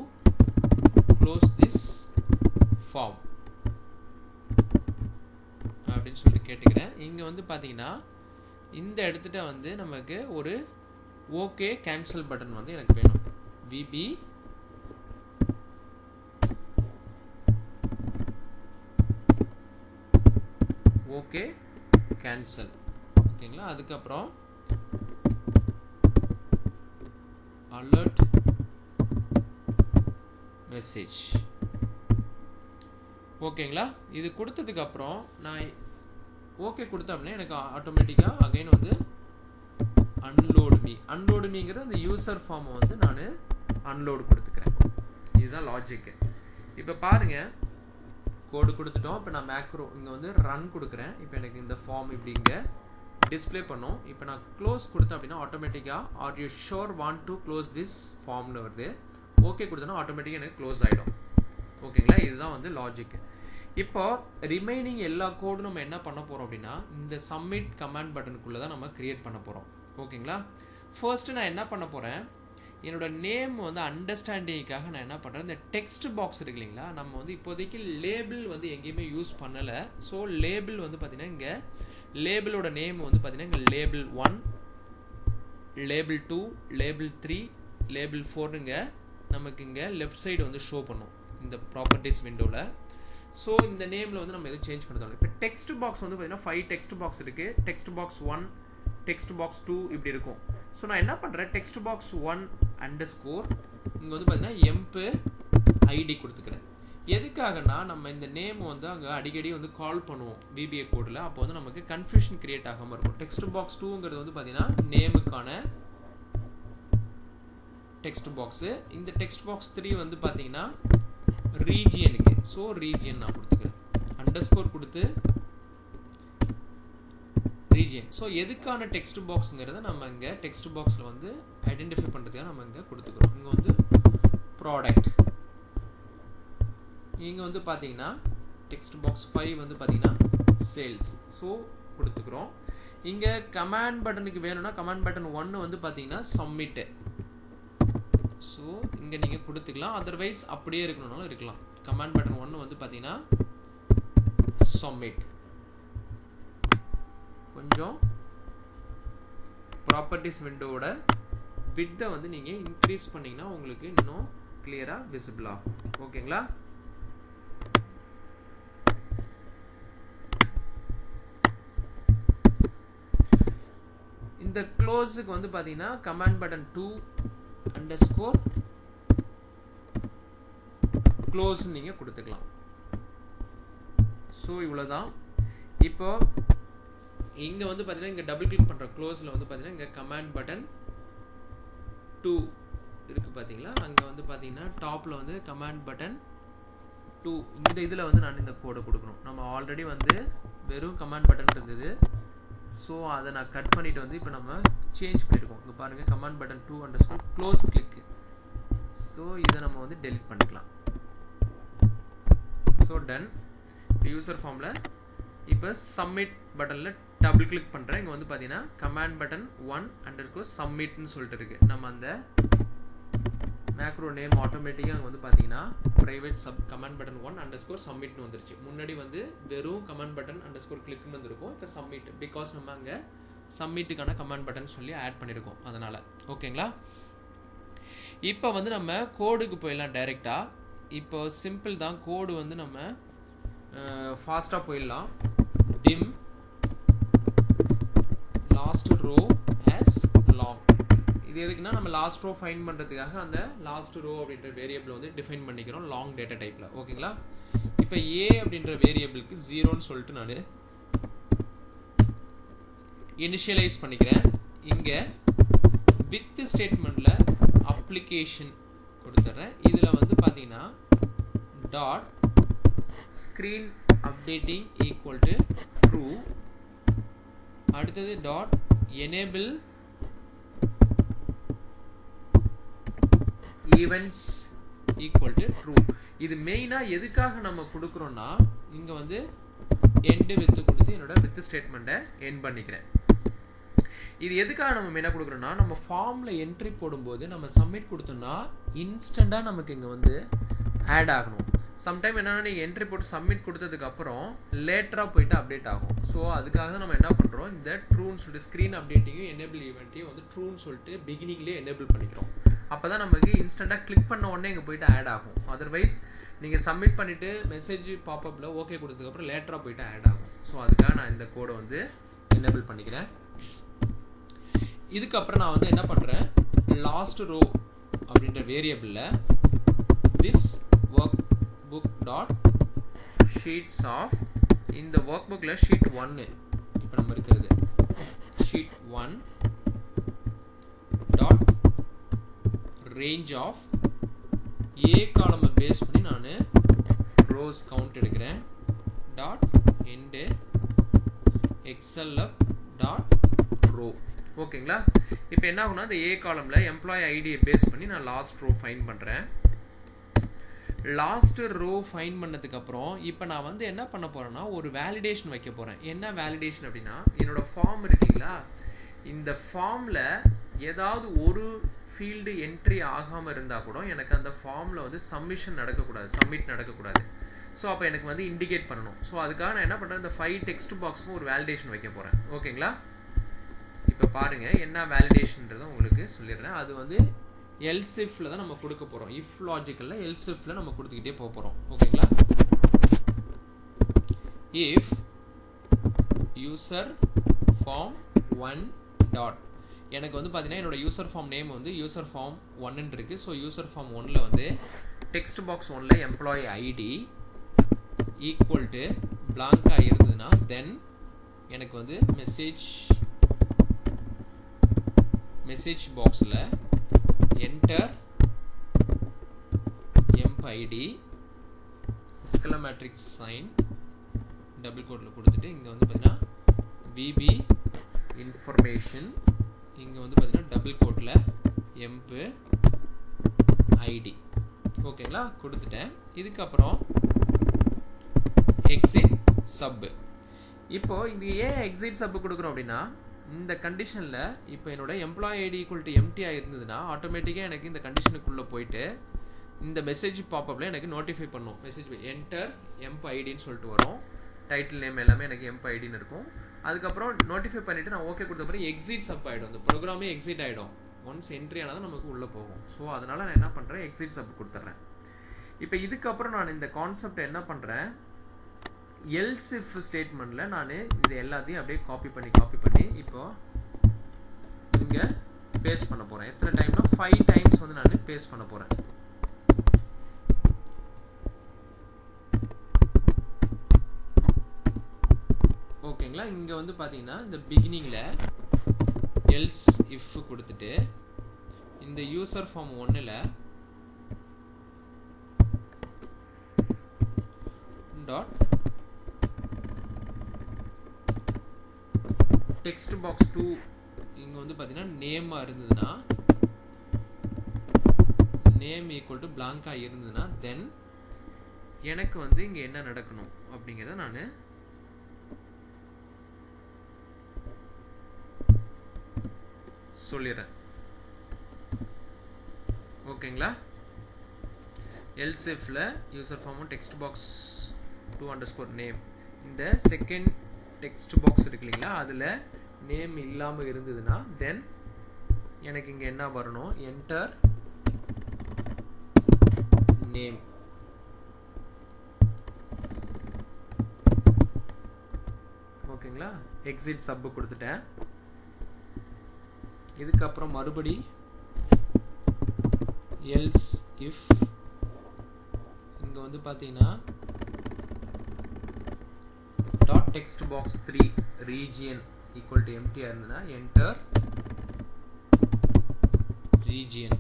close this form அப்படின்னு சொல்லிட்டு கேட்டுக்கிறேன். இங்கே வந்து பார்த்தீங்கன்னா இந்த இடத்துல வந்து நமக்கு ஒரு ஓகே கேன்சல் பட்டன் வந்து எனக்கு வேணும். VB okay cancel. ஓகேங்களா? அதுக்கப்புறம் அலர்ட் மெசேஜ். ஓகேங்களா? இது கொடுத்ததுக்கு அப்புறம் நான் ஓகே கொடுத்தேன் அப்படின்னா எனக்கு ஆட்டோமேட்டிக்காக அகைன் வந்து அன்லோடு மீங்கிற அந்த யூசர் ஃபார்மை வந்து நான் அன்லோடு கொடுத்துக்கிறேன். இதுதான் லாஜிக்கு. இப்போ பாருங்கள், கோடு கொடுத்துட்டோம். இப்போ நான் மேக்ரோ இங்கே வந்து ரன் கொடுக்குறேன். இப்போ எனக்கு இந்த ஃபார்ம் இப்படி இங்கே டிஸ்பிளே பண்ணும். இப்போ நான் க்ளோஸ் கொடுத்தேன் அப்படின்னா ஆட்டோமேட்டிக்காக are you sure want to close this ஃபார்ம்னு வருது. ஓகே கொடுத்தோன்னா ஆட்டோமேட்டிக்காக எனக்கு க்ளோஸ் ஆகிடும். ஓகேங்களா? இதுதான் வந்து லாஜிக்கு. இப்போ ரிமைனிங் எல்லா கோடும் நம்ம என்ன பண்ண போகிறோம் அப்படின்னா இந்த சப்மிட் கமாண்ட் பட்டனுக்குள்ளே தான் நம்ம கிரியேட் பண்ண போகிறோம். ஓகேங்களா? ஃபர்ஸ்ட்டு நான் என்ன பண்ண போகிறேன், என்னோட நேம் வந்து அண்டர்ஸ்டாண்டிங்காக நான் என்ன பண்ணுறேன், இந்த டெக்ஸ்ட் பாக்ஸ் இருக்கு இல்லைங்களா, நம்ம வந்து இப்போதைக்கு லேபிள் வந்து எங்கேயுமே யூஸ் பண்ணலை. ஸோ லேபிள் வந்து பார்த்தீங்கன்னா இங்கே லேபிளோட நேம் வந்து பார்த்தீங்கன்னா இங்கே லேபிள் 1, லேபிள் 2, லேபிள் 3, லேபிள் 4ங்க நமக்கு இங்கே லெஃப்ட் சைடு வந்து ஷோ பண்ணும் இந்த ப்ராப்பர்ட்டிஸ் விண்டோவில். ஸோ இந்த நேமில் வந்து நம்ம எதுவும் சேஞ்ச் பண்ணுறோம். இப்போ டெக்ஸ்ட் பாக்ஸ் வந்து பார்த்தீங்கன்னா 5 டெக்ஸ்ட் பாக்ஸ் இருக்குது. டெக்ஸ்ட் பாக்ஸ் 1, டெக்ஸ்ட் பாக்ஸ் 2 இப்படி இருக்கும். ஸோ நான் என்ன பண்ணுறேன், டெக்ஸ்ட் பாக்ஸ் 1_ இங்கே வந்து பார்த்தீங்கன்னா எம்பு ஐடி கொடுத்துக்கிறேன். எதுக்காகனா நம்ம இந்த நேம் வந்து அங்கே அடிக்கடி வந்து கால் பண்ணுவோம் VBA கோடில். அப்போ வந்து நமக்கு கன்ஃபியூஷன் கிரியேட் ஆகாமல் இருக்கும். டெக்ஸ்ட் பாக்ஸ் 2ங்கிறது வந்து பார்த்தீங்கன்னா நேமுக்கான டெக்ஸ்ட் பாக்ஸு. இந்த டெக்ஸ்ட் பாக்ஸ் 3 வந்து பார்த்தீங்கன்னா ரீஜியனுக்கு. ஸோ ரீஜியன் நான் கொடுத்துக்கிறேன், அண்டர்ஸ்கோர் கொடுத்து ரீஜியன். ஸோ எதுக்கான டெக்ஸ்ட் பாக்ஸுங்கிறத நம்ம இங்கே டெக்ஸ்ட் பாக்ஸில் வந்து ஐடென்டிஃபை பண்ணுறதுக்காக நம்ம இங்கே கொடுத்துக்கிறோம். இங்கே வந்து ப்ராடக்ட், இங்கே வந்து பார்த்தீங்கன்னா டெக்ஸ்ட் பாக்ஸ் 5 வந்து பார்த்தீங்கன்னா சேல்ஸ். ஸோ கொடுத்துக்கிறோம். இங்கே கமாண்ட் பட்டனுக்கு வேணும்னா கமாண்ட் பட்டன் 1 வந்து பார்த்தீங்கன்னா சப்மிட்டு. ஸோ இங்கே நீங்கள் கொடுத்துக்கலாம். அதர்வைஸ் அப்படியே இருக்கணும்னாலும் இருக்கலாம். கமாண்ட் பட்டன் 1 வந்து பார்த்தீங்கன்னா சப்மிட். கொஞ்சம் ப்ராப்பர்ட்டிஸ் விண்டோவோட வித்தை வந்து நீங்கள் இன்க்ரீஸ் பண்ணிங்கன்னா உங்களுக்கு இன்னும் கிளியராக விசிபிள் ஆகும். ஓகேங்களா? இந்த க்ளோஸுக்கு வந்து பார்த்தீங்கன்னா கமாண்ட் பட்டன் 2_ க்ளோஸ் நீங்கள் கொடுத்துக்கலாம். ஸோ இவ்வளோதான். இப்போ இங்கே வந்து பார்த்தீங்கன்னா இங்கே டபுள் கிளிக் பண்ணுற க்ளோஸில் வந்து பார்த்தீங்கன்னா இங்கே கமாண்ட் பட்டன் 2 இருக்குது பார்த்தீங்களா, அங்கே வந்து பார்த்தீங்கன்னா டாப்பில் வந்து கமாண்ட் பட்டன் 2 இந்த இதில் வந்து நான் இந்த கோடை கொடுக்கணும். நம்ம ஆல்ரெடி வந்து வெறும் கமாண்ட் பட்டன் இருந்தது. ஸோ அதை நான் கட் பண்ணிவிட்டு வந்து இப்போ நம்ம சேஞ்ச் பண்ணியிருக்கோம். இங்கே பாருங்கள் கமாண்ட் பட்டன் 2_ க்ளோஸ் கிளிக்கு. ஸோ இதை நம்ம வந்து டெலிட் பண்ணிக்கலாம். So ton. யூசர் ஃபார்மில் இப்போ சப்மிட் பட்டனில் டபுள் கிளிக் பண்ணுறேன். இங்கே வந்து பார்த்தீங்கன்னா கமாண்ட் பட்டன் 1 submitன்னு சொல்லிட்டு இருக்கு. நம்ம அந்த மேக்ரோ நேம் ஆட்டோமேட்டிக்காக அங்கே வந்து பார்த்தீங்கன்னா ப்ரைவேட் கமாண்ட் பட்டன் 1 submitன்னு வந்துருச்சு. முன்னாடி வந்து வெறும் கமாண்ட் பட்டன் clickன்னு வந்துருக்கும். இப்போ சப்மிட், பிகாஸ் நம்ம அங்கே சப்மிட்டுக்கான கமாண்ட் பட்டன் சொல்லி ஆட் பண்ணியிருக்கோம், அதனால். ஓகேங்களா? இப்போ வந்து நம்ம கோடுக்கு போயிடலாம் டைரெக்டாக. இப்போ சிம்பிள் தான், கோடு வந்து நம்ம ஃபாஸ்ட்டாக போயிடலாம். dim last row as long. இது எதுக்குன்னா நம்ம லாஸ்ட் ரோ ஃபைண்ட் பண்ணுறதுக்காக அந்த லாஸ்ட் ரோ அப்படின்ற வேரியபிள் வந்து டிஃபைன் பண்ணிக்கிறோம் லாங் டேட்டா டைப்பில். ஓகேங்களா? இப்போ ஏ அப்படின்ற வேரியபிளுக்கு 0ன்னு சொல்லிட்டு நான் இனிஷியலைஸ் பண்ணிக்கிறேன். இங்கே வித் ஸ்டேட்மெண்ட்டில் அப்ளிகேஷன் கொடுத்துட்றேன். இதில் வந்து பார்த்தீங்கன்னா dot screen updating equal to true. அடுத்தது dot enable events equal to true. இது மெயினாக எதுக்காக நம்ம கொடுக்குறோன்னா, இங்கே வந்து எண்டு வித்து கொடுத்து என்னோட வித் ஸ்டேட்மெண்ட்டை எண்ட் பண்ணிக்கிறேன். இது எதுக்காக நம்ம மெயினாக கொடுக்குறோன்னா, நம்ம ஃபார்மில் என்ட்ரி போடும்போது நம்ம சப்மிட் கொடுத்தோம்னா இன்ஸ்டண்ட்டாக நமக்கு இங்கே வந்து ஆட் ஆகணும். சம்டைம் என்னென்னா நீங்கள் என்ட்ரி போட்டு சப்மிட் கொடுத்ததுக்கப்புறம் லேட்டராக போயிட்டு அப்டேட் ஆகும். ஸோ அதுக்காக தான் நம்ம என்ன பண்ணுறோம், இந்த ட்ரூன்னு சொல்லிட்டு ஸ்க்ரீன் அப்டேட்டிங்கும் எனேபிள் ஈவெண்ட்டையும் வந்து ட்ரூன்னு சொல்லிட்டு பிகினிங்லேயே எனேபிள் பண்ணிக்கிறோம். அப்போ தான் நமக்கு இன்ஸ்டண்ட்டாக கிளிக் பண்ண உடனே இங்கே போயிட்டு ஆட் ஆகும். அதர்வைஸ் நீங்கள் சப்மிட் பண்ணிவிட்டு மெசேஜ் பாப்பப்பில் ஓகே கொடுத்ததுக்கப்புறம் லேட்டராக போயிட்டு ஆட் ஆகும். ஸோ அதுக்காக நான் இந்த கோடை வந்து எனேபிள் பண்ணிக்கிறேன். இதுக்கப்புறம் நான் வந்து என்ன பண்ணுறேன், லாஸ்ட் ரோ அப்படின்ற வேரியபிளில் this work book dot sheets of, இந்த ஒர்க் புக்கில் ஷீட் 1 இப்போ நம்ம இருக்கிறது sheet 1 dot range of A காலமை பேஸ் பண்ணி நான் ரோஸ் கவுண்ட் எடுக்கிறேன். Dot end xlUp dot row. ஓகேங்களா? இப்போ என்ன ஆகுனா, இந்த ஏ காலமில் எம்ப்ளாயி ஐடியை பேஸ் பண்ணி நான் லாஸ்ட் ரோ ஃபைண்ட் பண்ணுறேன். லாஸ்ட் ரோ ஃபைண்ட் பண்ணதுக்கப்புறம் இப்போ நான் வந்து என்ன பண்ண போகிறேன்னா, ஒரு வேலிடேஷன் வைக்க போகிறேன். என்ன வேலிடேஷன் அப்படின்னா, என்னோட ஃபார்ம் இருக்குங்களா, இந்த ஃபார்மில் ஏதாவது ஒரு ஃபீல்டு என்ட்ரி ஆகாமல் இருந்தால் கூட எனக்கு அந்த ஃபார்மில் வந்து சப்மிட் நடக்கக்கூடாது. ஸோ அப்போ எனக்கு வந்து இண்டிகேட் பண்ணணும். ஸோ அதுக்காக நான் என்ன பண்ணுறேன், இந்த 5 டெக்ஸ்ட் பாக்ஸும் ஒரு வேலிடேஷன் வைக்க போகிறேன். ஓகேங்களா? இப்போ பாருங்கள் என்ன வேலிடேஷன்றதை உங்களுக்கு சொல்லிடுறேன். அது வந்து எல்சிஃப்ல தான் நம்ம கொடுக்க போகிறோம். இஃப் லாஜிக்கலில் எல்சிஃப்ல நம்ம கொடுத்துக்கிட்டே போக போகிறோம். ஓகேங்களா? இஃப் யூசர் ஃபார்ம் 1 டாட், எனக்கு வந்து பார்த்தீங்கன்னா என்னோட யூசர் ஃபார்ம் நேம் வந்து யூசர் ஃபார்ம் 1ன்னு இருக்குது. ஸோ யூசர் ஃபார்ம் 1ல் வந்து டெக்ஸ்ட் பாக்ஸ் 1ல் எம்ப்ளாயி ஐடி ஈக்குவல் டு பிளாங்காக இருந்ததுன்னா தென் எனக்கு வந்து மெசேஜ் பாக்ஸில் என்டர் எம்ப் ஐடி எக்ஸ்க்ளமேட்ரிக் சைன் டபுள் கோட்டில் கொடுத்துட்டு இங்கே வந்து பார்த்தீங்கன்னா விபி இன்ஃபர்மேஷன், இங்கே வந்து பார்த்தீங்கன்னா டபுள் கோட்டில் எம்பு ஐடி. ஓகேங்களா? கொடுத்துட்டேன். இதுக்கப்புறம் எக்ஸிட் சப். இப்போது இது ஏன் எக்ஸிட் சப் கொடுக்குறோம் அப்படின்னா, இந்த கண்டிஷனில் இப்போ என்னோட எம்ப்ளாயி ஐடி ஈக்குவல் டு எம்டியாக இருந்ததுன்னா ஆட்டோமேட்டிக்காக எனக்கு இந்த கண்டிஷனுக்குள்ளே போயிட்டு இந்த மெசேஜ் பாப்பப்பில் எனக்கு நோட்டிஃபை பண்ணும். மெசேஜ் என்டர் எம்ப் ஐடின்னு சொல்லிட்டு வரும். டைட்டில் நேம் எல்லாமே எனக்கு எம்ப் ஐடின்னு இருக்கும். அதுக்கப்புறம் நோட்டிஃபை பண்ணிவிட்டு நான் ஓகே கொடுத்த பிறகு எக்ஸிட் சப் ஆகிடும். இந்த ப்ரோக்ராமே எக்ஸிட் ஆகிடும். ஒன்ஸ் என்ட்ரி ஆனால் தான் நமக்கு உள்ளே போகும். ஸோ அதனால் நான் என்ன பண்ணுறேன், எக்ஸிட் சப் கொடுத்துட்றேன். இப்போ இதுக்கப்புறம் நான் இந்த கான்செப்டை என்ன பண்ணுறேன், எல்ஸ் இஃப் ஸ்டேட்மெண்ட்டில் நான் இது எல்லாத்தையும் அப்படியே காப்பி பண்ணி இப்போ இங்கே பேஸ்ட் பண்ண போகிறேன். எத்தனை டைம்னா 5 டைம்ஸ் வந்து நான் பேஸ்ட் பண்ண போகிறேன். ஓகேங்களா? இங்கே வந்து பார்த்தீங்கன்னா இந்த பிகினிங்கில் எல்ஸ் இஃப் கொடுத்துட்டு இந்த யூசர் ஃபார்ம் 1ல் டாட் டெக்ஸ்ட் பாக்ஸ் 2 இங்கே வந்து பார்த்தீங்கன்னா நேமாக இருந்ததுன்னா நேம் ஈக்குவல் டு பிளாங்காக இருந்ததுன்னா தென் எனக்கு வந்து இங்கே என்ன நடக்கணும் அப்படிங்கிறத நான் சொல்லிடுறேன். ஓகேங்களா? else ifல user form text box to_name இந்த செகண்ட் டெக்ஸ்ட் பாக்ஸ் இருக்கு இல்லைங்களா, அதில் நேம் இல்லாமல் இருந்ததுன்னா தென் எனக்கு இங்கே என்ன வரணும், என்டர் நேம். ஓகேங்களா? எக்ஸிட் சப் கொடுத்துட்டேன். இதுக்கப்புறம் மறுபடி else if இங்கே வந்து பார்த்தீங்கன்னா dot text box 3 region equal to empty இருந்ததுன்னா enter region.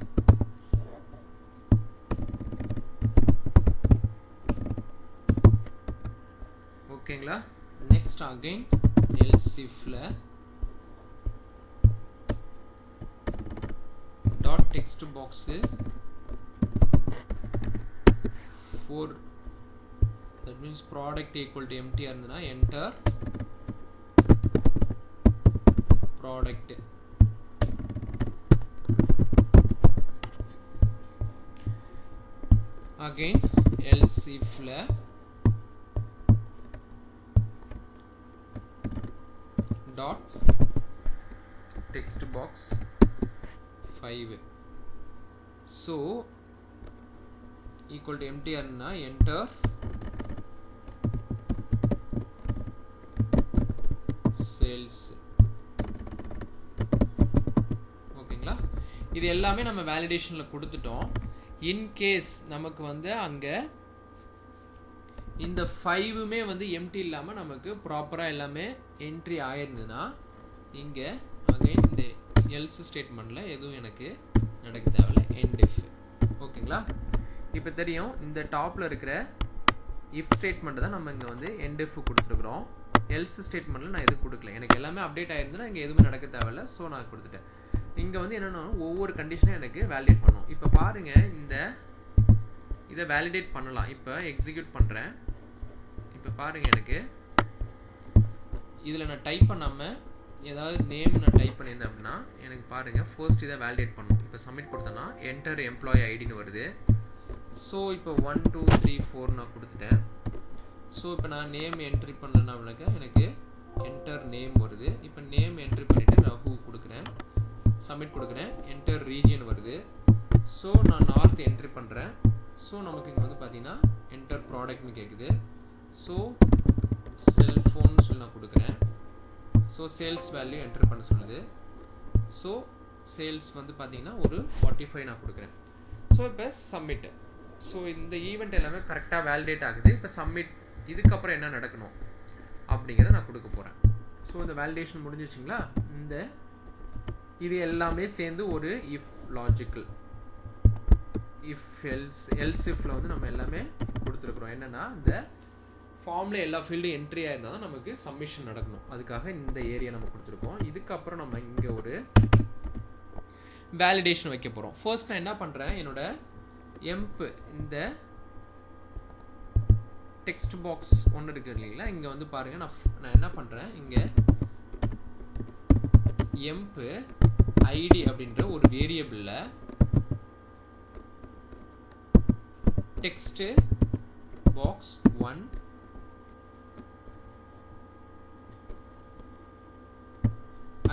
ஓகேங்களா? Next again else ifல dot text box 4, that means product equal to empty இருந்ததுன்னா enter product. again else ifல dot text box 5, so equal to empty இருந்ததுன்னா enter sales. ஓகேங்களா? இது எல்லாமே நம்ம வேலிடேஷன்ல கொடுத்துட்டோம். In case நமக்கு வந்து அங்க இந்த 5மே வந்து எம்டி இல்லாம நமக்கு ப்ராப்பரா எல்லாமே என்ட்ரி ஆயிருந்ததுன்னா இங்க அகைன் இந்த எல்ஸ் ஸ்டேட்மெண்ட்ல எதுவும் எனக்கு நடக்க தேவையில்லை, எண்ட் இஃப். ஓகேங்களா? இப்போ தெரியும் இந்த டாப்ல இருக்கிற இஃப் ஸ்டேட்மெண்ட் தான் நம்ம இங்க வந்து எண்ட் இஃப் கொடுத்துருக்குறோம். எல்ஸ் ஸ்டேட்மெண்ட்ல நான் எதுவும் கொடுக்கல, எனக்கு எல்லாமே அப்டேட் ஆயிருந்ததுன்னா இங்கே எதுவுமே நடக்க தேவையில்லை, ஸோ நான் கொடுத்துட்டேன். இங்கே வந்து என்னென்னா ஒவ்வொரு கண்டிஷனும் எனக்கு வேலிடேட் பண்ணும். இப்போ பாருங்க, இதை வேலிடேட் பண்ணலாம். இப்போ எக்ஸிக்யூட் பண்ணுறேன். இப்போ பாருங்க, எனக்கு இதில் நான் டைப் பண்ணாமல் ஏதாவது நேம் நான் டைப் பண்ணியிருந்தேன் அப்படின்னா எனக்கு பாருங்கள் ஃபர்ஸ்ட் இதை வேலிடேட் பண்ணும். இப்போ சப்மிட் கொடுத்தேன்னா என்டர் எம்ப்ளாயி ஐடின்னு வருது. ஸோ இப்போ 1 2 3 4 நான் கொடுத்துட்டேன். ஸோ இப்போ நான் நேம் என்ட்ரி பண்ணேன்னா அப்படின்னாக்கா எனக்கு என்டர் நேம் வருது. இப்போ நேம் என்ட்ரி பண்ணிவிட்டு நான் ஹூ கொடுக்குறேன், சப்மிட் கொடுக்குறேன், என்டர் ரீஜியன் வருது. ஸோ நான் நார்த் என்ட்ரி பண்ணுறேன். ஸோ நமக்கு இங்கே வந்து பார்த்தீங்கன்னா என்டர் ப்ராடக்ட்னு கேட்குது. ஸோ செல்ஃபோன்னு சொல்லி நான் கொடுக்குறேன். ஸோ சேல்ஸ் வேல்யூ என்ட்ரி பண்ண சொல்லுது. ஸோ சேல்ஸ் வந்து பார்த்தீங்கன்னா ஒரு 45 நான் கொடுக்குறேன். ஸோ இப்போ சப்மிட். ஸோ இந்த ஈவெண்ட் எல்லாமே கரெக்டாக வேலிடேட் ஆகுது. இப்போ சப்மிட், இதுக்கப்புறம் என்ன நடக்கணும் அப்படிங்கிறத நான் கொடுக்க போகிறேன். ஸோ இந்த வேலிடேஷன் முடிஞ்சிச்சிங்களா? இது எல்லாமே சேர்ந்து ஒரு இஃப் லாஜிக்கல், இஃப் எல்ஸ் இஃப்ல வந்து நம்ம எல்லாமே கொடுத்துருக்குறோம். என்னன்னா இந்த ஃபார்மில் எல்லா ஃபீல்டும் என்ட்ரி ஆயிருந்தால் தான் நமக்கு சப்மிஷன் நடக்கணும். அதுக்காக இந்த ஏரியா நம்ம கொடுத்துருக்கோம். இதுக்கப்புறம் நம்ம இங்கே ஒரு வேலிடேஷன் வைக்க போகிறோம். ஃபர்ஸ்ட் நான் என்ன பண்ணுறேன், என்னோட எம்ப் இந்த டெக்ஸ்ட் பாக்ஸ் ஒன்று இருக்குது இல்லைங்களா, இங்கே வந்து பாருங்கள், நான் என்ன பண்ணுறேன், இங்கே எம்ப் ஐடி அப்படின்ற ஒரு வேரியபிளில் text box 1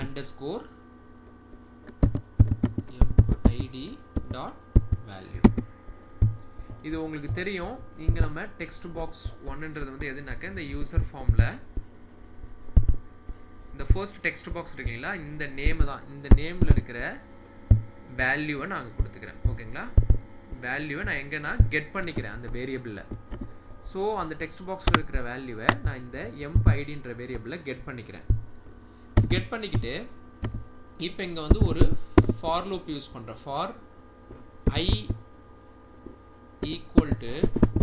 underscore id dot value. இது உங்களுக்கு தெரியும். இங்கே நம்ம டெக்ஸ்ட் பாக்ஸ் 1ன்றது வந்து எதுனாக்க இந்த யூசர் ஃபார்மில் இந்த ஃபர்ஸ்ட் டெக்ஸ்ட் பாக்ஸ் இருக்குங்களா, இந்த நேம் தான், இந்த நேமில் இருக்கிற வேல்யூவை நான் அங்கே கொடுத்துக்கிறேன். ஓகேங்களா? வேல்யூவை நான் எங்கன்னா கெட் பண்ணிக்கிறேன் அந்த வேரியபிளில். ஸோ அந்த டெக்ஸ்ட் பாக்ஸில் இருக்கிற வேல்யூவை நான் இந்த எம்ப் ஐடின்ற வேரியபிளில் கெட் பண்ணிக்கிறேன். கெட் பண்ணிக்கிட்டு இப்போ இங்கே வந்து ஒரு ஃபார் லூப் யூஸ் பண்ணுறேன். For I equal to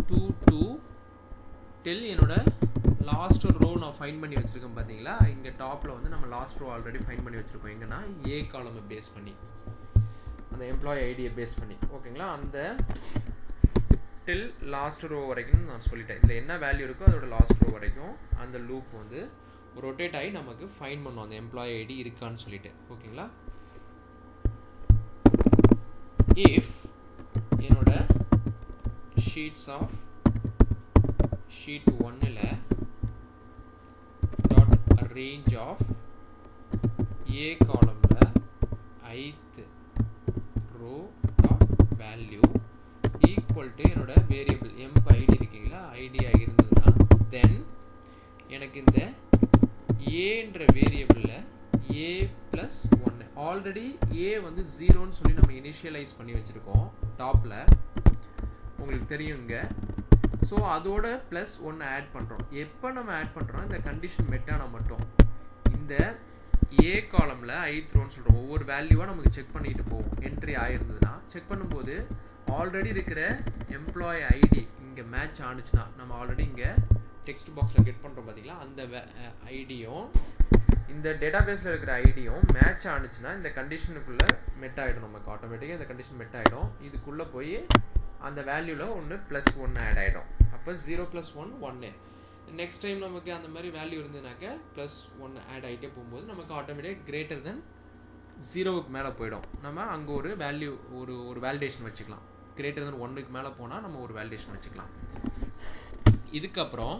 2 to till என்னோட லாஸ்ட் ரோ நான் ஃபைண்ட் பண்ணி வச்சுருக்கேன். பார்த்தீங்களா, இங்கே டாப்பில் வந்து நம்ம லாஸ்ட் ரோ ஆல்ரெடி ஃபைண்ட் பண்ணி வச்சுருக்கோம். எங்கன்னா ஏ காலமை பேஸ் பண்ணி, அந்த எம்ப்ளாயி ஐடியை பேஸ் பண்ணி. ஓகேங்களா? அந்த டில் லாஸ்ட் ரோ வரைக்கும் நான் சொல்லிட்டேன். இதில் என்ன வேல்யூ இருக்கோ அதோட லாஸ்ட் ரோ வரைக்கும் அந்த லூப் வந்து ரொட்டேட் ஆகி நமக்கு ஃபைண்ட் பண்ணுவோம் அந்த எம்ப்ளாயி ஐடி இருக்கான்னு சொல்லிட்டு. ஓகேங்களா? if என்னோட sheets of sheet 1ல dot range of a columnல ith row dot value equal to என்னோட variable emp id இருக்கீங்களா id இருந்ததுன்னா then எனக்கு இந்த a என்ற வேரியபிள்ல a plus 1 ஆல்ரெடி a வந்து 0 ன்னு சொல்லி நம்ம இனிஷியலைஸ் பண்ணி வச்சிருக்கோம் டாப்ல உங்களுக்கு தெரியுங்க சோ அதோட plus 1 ஆட் பண்றோம் எப்ப நம்ம ஆட் பண்றோம் இந்த கண்டிஷன் மெட் ஆனா மட்டும் இந்த a காலம்ல ith row ன்னு சொல்றோம் ஒவ்வொரு வேல்யூவா நமக்கு செக் பண்ணிட்டு போவோம் என்ட்ரி ஆயிருந்ததுனா செக் பண்ணும்போது ஆல்ரெடி இருக்கிற எம்ப்ளாயி ஐடி இங்க மேட்ச் ஆனுச்சுனா நம்ம ஆல்ரெடி இங்க டெக்ஸ்ட் பாக்ஸ்ல கெட் பண்றோம் பாத்தீங்களா அந்த ஐடியும் இந்த டேட்டாபேஸ்ல இருக்கிற ஐடியும் மேட்ச் ஆனுச்சுனா இந்த கண்டிஷனுக்குள்ள மெட் ஆயிடும் நமக்கு ஆட்டோமேட்டிக்கா இந்த கண்டிஷன் மெட் ஆயிடும் இதுக்குள்ள போய் அந்த வேல்யூல ஒன்னு +1 ஆட் ஆயிடும் அப்ப 0 + 1 1 நெக்ஸ்ட் டைம் நமக்கு அந்த மாதிரி வேல்யூ இருந்ததுனாக்க +1 ஆட் ஆயிட்டே போகும்போது நமக்கு ஆட்டோமேட்டிக்கா greater than 0 க்கு மேல போய்டும் நம்ம அங்க ஒரு வேல்யூ ஒரு வேலிடேஷன் வச்சுக்கலாம் greater than 1 க்கு மேல போனா நம்ம ஒரு வேலிடேஷன் வச்சுக்கலாம் இதுக்கு அப்புறம்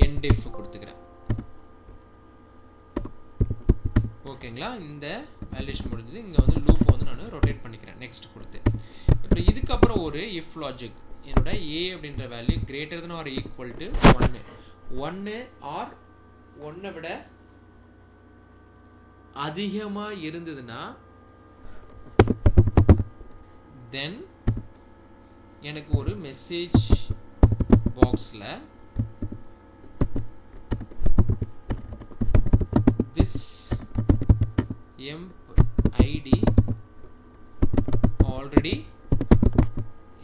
endif கொடுத்துக்கிறேன் ஓகேங்களா இந்த வேலிடேஷன் முடிஞ்சது இங்க வந்து லூப் வந்து நான் ரொட்டேட் பண்ணிக்கிறேன் நெக்ஸ்ட் கொடுத்து இப்போ இதுக்கு அப்புறம் ஒரு if லாஜிக் என்னோட a அப்படிங்கற value greater than or equal to 1 or 1 விட அதிகமா இருந்ததுனா then எனக்கு ஒரு மெசேஜ் பாக்ஸ்ல this emp id already